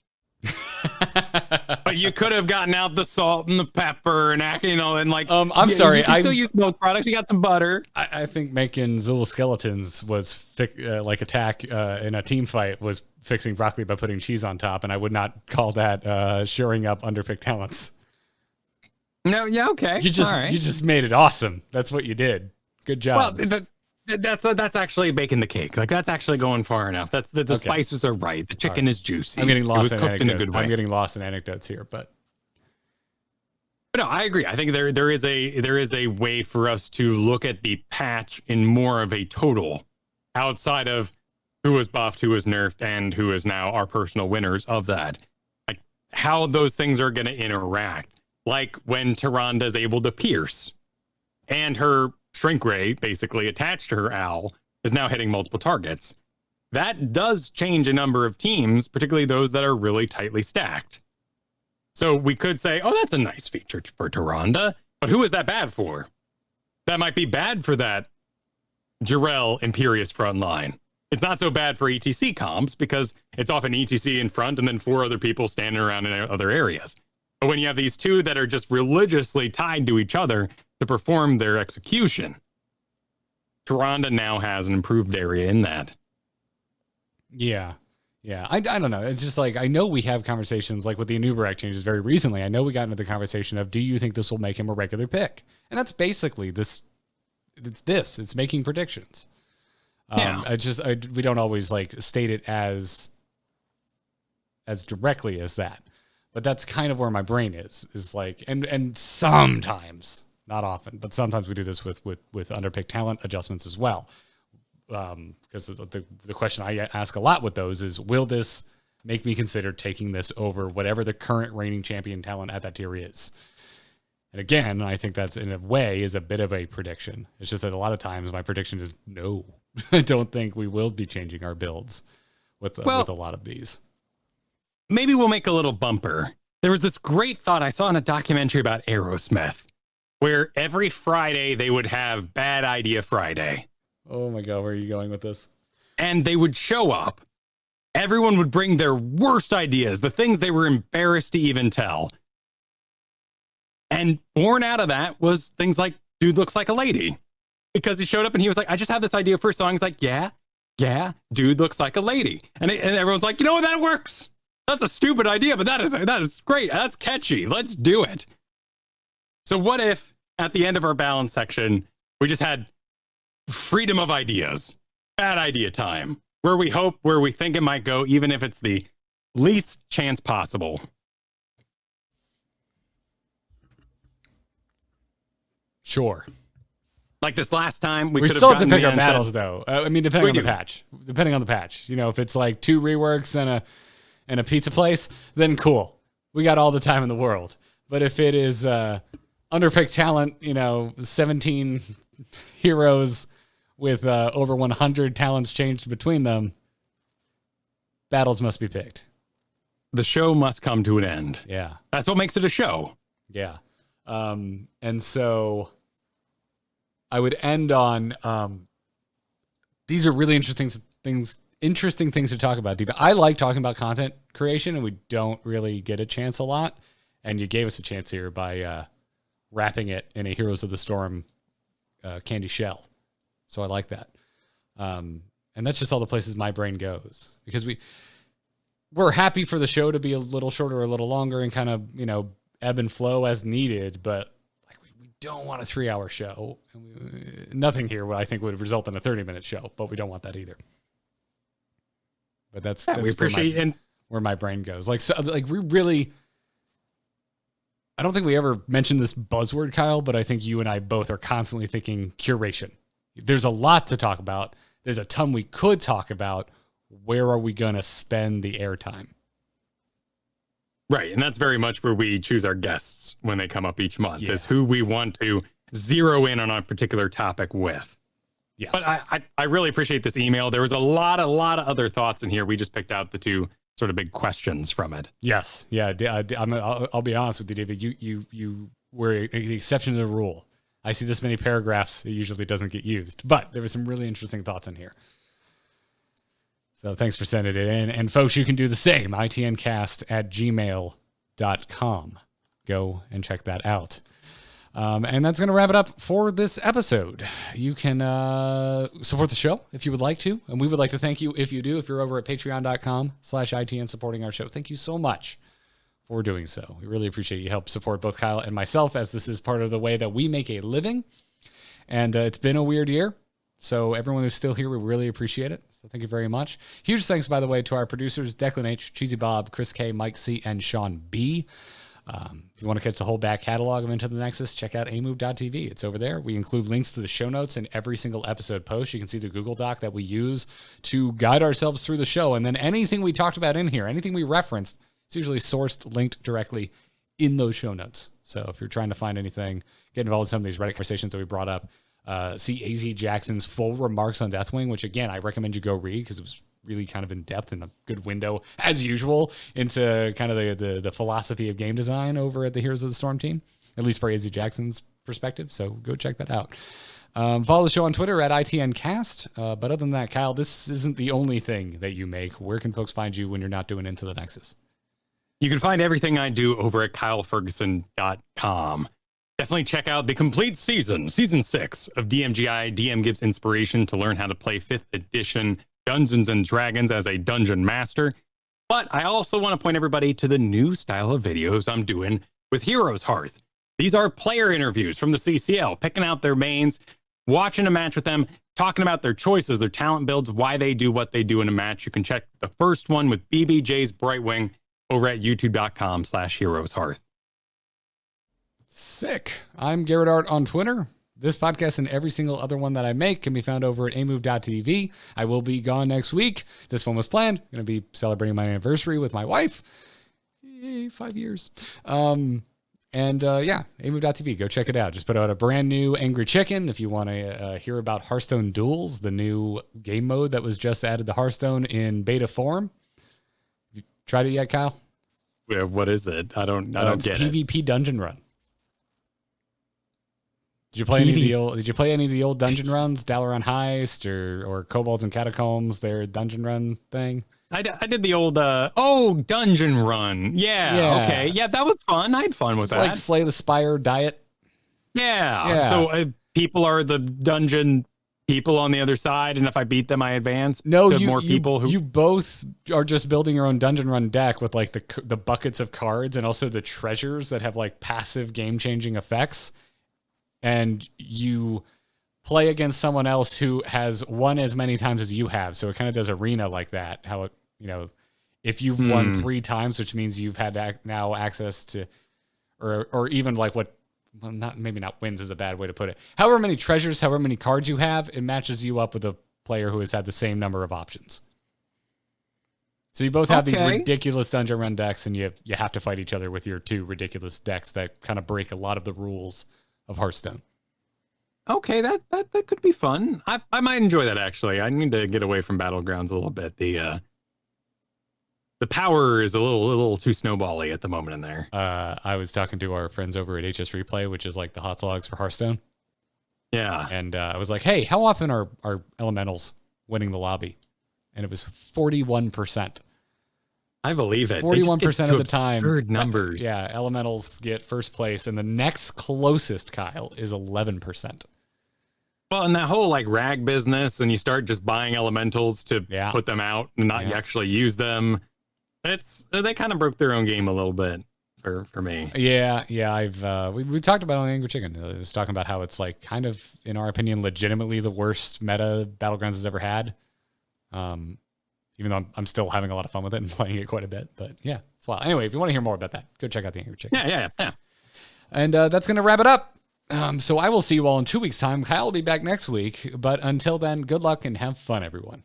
But you could have gotten out the salt and the pepper and I'm sorry, you can still use milk products. You got some butter. I think making Zuul skeletons was like attack in a team fight was fixing broccoli by putting cheese on top, and I would not call that shoring up underpicked talents. No, yeah, okay. You just made it awesome. That's what you did. Good job. Well, that's actually baking the cake. Like that's actually going far enough. That's the spices are right. The chicken is juicy. I'm getting lost in anecdotes. I'm getting lost in anecdotes here, but no, I agree. I think there is a way for us to look at the patch in more of a total, outside of who was buffed, who was nerfed, and who is now our personal winners of that. Like how those things are going to interact. Like when Tyrande is able to pierce, and her shrink ray, basically attached to her owl, is now hitting multiple targets. That does change a number of teams, particularly those that are really tightly stacked. So we could say, oh, that's a nice feature for Tyrande, but who is that bad for? That might be bad for that Jarrell Imperious front line. It's not so bad for ETC comps because it's often ETC in front and then 4 other people standing around in other areas. But when you have these 2 that are just religiously tied to each other to perform their execution, Tyrande now has an improved area in that. Yeah. I don't know. It's just like, I know we have conversations like with the Anubarak changes very recently. I know we got into the conversation of, do you think this will make him a regular pick? And that's basically this. It's making predictions. We don't always like state it as directly as that. But that's kind of where my brain is like, and sometimes, not often, but sometimes we do this with underpicked talent adjustments as well. Because the question I ask a lot with those is, will this make me consider taking this over whatever the current reigning champion talent at that tier is? And again, I think that's in a way is a bit of a prediction. It's just that a lot of times my prediction is no. I don't think we will be changing our builds with a lot of these. Maybe we'll make a little bumper. There was this great thought I saw in a documentary about Aerosmith, where every Friday they would have Bad Idea Friday. Oh my God, where are you going with this? And they would show up. Everyone would bring their worst ideas, the things they were embarrassed to even tell. And born out of that was things like, dude looks like a lady. Because he showed up and he was like, I just have this idea for a song. He's like, yeah, dude looks like a lady. And everyone's like, you know what, that works. That's a stupid idea, but that is great. That's catchy. Let's do it. So what if at the end of our balance section, we just had freedom of ideas, bad idea time, where we think it might go, even if it's the least chance possible. Sure. Like this last time, we still have to pick our battles, though. I mean, depending on the patch. You know, if it's like 2 reworks and a pizza place, then cool. We got all the time in the world. But if it is underpicked talent, 17 heroes with over 100 talents changed between them, battles must be picked. The show must come to an end. Yeah. That's what makes it a show. Yeah. And so I would end on these are really interesting things to talk about. I like talking about content creation, and we don't really get a chance a lot. And you gave us a chance here by wrapping it in a Heroes of the Storm candy shell. So I like that. And that's just all the places my brain goes, because we're happy for the show to be a little shorter or a little longer and kind of, ebb and flow as needed. But like we don't want a 3-hour show. Nothing here I think would result in a 30-minute show, but we don't want that either. But that's we appreciate where my brain goes. Like, so, like we really, I don't think we ever mentioned this buzzword, Kyle, but I think you and I both are constantly thinking curation. There's a lot to talk about. There's a ton we could talk about. Where are we going to spend the airtime? Right. And that's very much where we choose our guests when they come up each month, Yeah. is who we want to zero in on a particular topic with. Yes. But I really appreciate this email. There was a lot of other thoughts in here. We just picked out the two sort of big questions from it. Yes. Yeah. I'll be honest with you, David. You were the exception to the rule. I see this many paragraphs. It usually doesn't get used, but there were some really interesting thoughts in here. So thanks for sending it in. And folks, you can do the same. itncast@gmail.com. Go and check that out. And that's going to wrap it up for this episode. You can support the show if you would like to. And we would like to thank you if you do. If you're over at patreon.com/ITN supporting our show. Thank you so much for doing so. We really appreciate you help support both Kyle and myself, as this is part of the way that we make a living. And it's been a weird year. So everyone who's still here, we really appreciate it. So thank you very much. Huge thanks, by the way, to our producers, Declan H., Cheesy Bob, Chris K., Mike C., and Sean B. If you want to catch the whole back catalog of Into the Nexus, check out amove.tv. It's over there. We include links to the show notes in every single episode post. You can see the Google Doc that we use to guide ourselves through the show. And then anything we talked about in here, anything we referenced, it's usually sourced, linked directly in those show notes. So if you're trying to find anything, get involved in some of these Reddit conversations that we brought up, see AZ Jackson's full remarks on Deathwing, which, again, I recommend you go read because it was really kind of in depth and a good window, as usual, into kind of the philosophy of game design over at the Heroes of the Storm team, at least for AZ Jackson's perspective. So go check that out. Follow the show on Twitter at ITNcast. But other than that, Kyle, this isn't the only thing that you make. Where can folks find you when you're not doing Into the Nexus? You can find everything I do over at kyleferguson.com. Definitely check out the complete season 6 of DMGI. DM gives inspiration to learn how to play 5th edition Dungeons and Dragons as a dungeon master. But I also want to point everybody to the new style of videos I'm doing with Heroes Hearth. These are player interviews from the CCL, picking out their mains, watching a match with them, talking about their choices, their talent builds, why they do what they do in a match. You can check the first one with BBJ's Brightwing over at youtube.com/heroeshearth. Sick. I'm Garrett Art on Twitter. This podcast and every single other one that I make can be found over at amove.tv. I will be gone next week. This one was planned. I'm going to be celebrating my anniversary with my wife. Yay, 5 years. Yeah, amove.tv. Go check it out. Just put out a brand new Angry Chicken. If you want to hear about Hearthstone Duels, the new game mode that was just added to Hearthstone in beta form. You tried it yet, Kyle? Yeah, what is it? I don't get PvP it. Dungeon Run. Did you play any of the old dungeon runs, Dalaran Heist or Kobolds and Catacombs, their dungeon run thing? I did the old dungeon run. Yeah. Okay. Yeah, that was fun. I had fun with that. Like Slay the Spire diet. Yeah. So people are the dungeon people on the other side, and if I beat them, I advance. No, you both are just building your own dungeon run deck with like the buckets of cards and also the treasures that have like passive game changing effects. And you play against someone else who has won as many times as you have. So it kind of does arena like that. How it, if you've won 3 times, which means you've had now access to, or even like maybe not wins is a bad way to put it. However many treasures, however many cards you have, it matches you up with a player who has had the same number of options. So you both have these ridiculous dungeon run decks, and you have to fight each other with your 2 ridiculous decks that kind of break a lot of the rules of Hearthstone. Okay, that could be fun. I might enjoy that, actually. I need to get away from Battlegrounds a little bit. The power is a little too snowbally at the moment in there. I was talking to our friends over at HS Replay, which is like the hot logs for Hearthstone. Yeah. And I was like, hey, how often are elementals winning the lobby? And it was 41%. I believe it. 41% of the time. Absurd numbers. Yeah, elementals get first place, and the next closest, Kyle, is 11%. Well, and that whole like rag business, and you start just buying elementals to put them out and not actually use them. They kind of broke their own game a little bit for me. Yeah. We talked about it on Angry Chicken. It was talking about how it's like kind of, in our opinion, legitimately the worst meta Battlegrounds has ever had. Even though I'm still having a lot of fun with it and playing it quite a bit. But yeah, it's wild. Anyway, if you want to hear more about that, go check out the Angry Chicken. Yeah. And that's going to wrap it up So I will see you all in 2 weeks' time. Kyle will be back next week. But until then, good luck and have fun, everyone.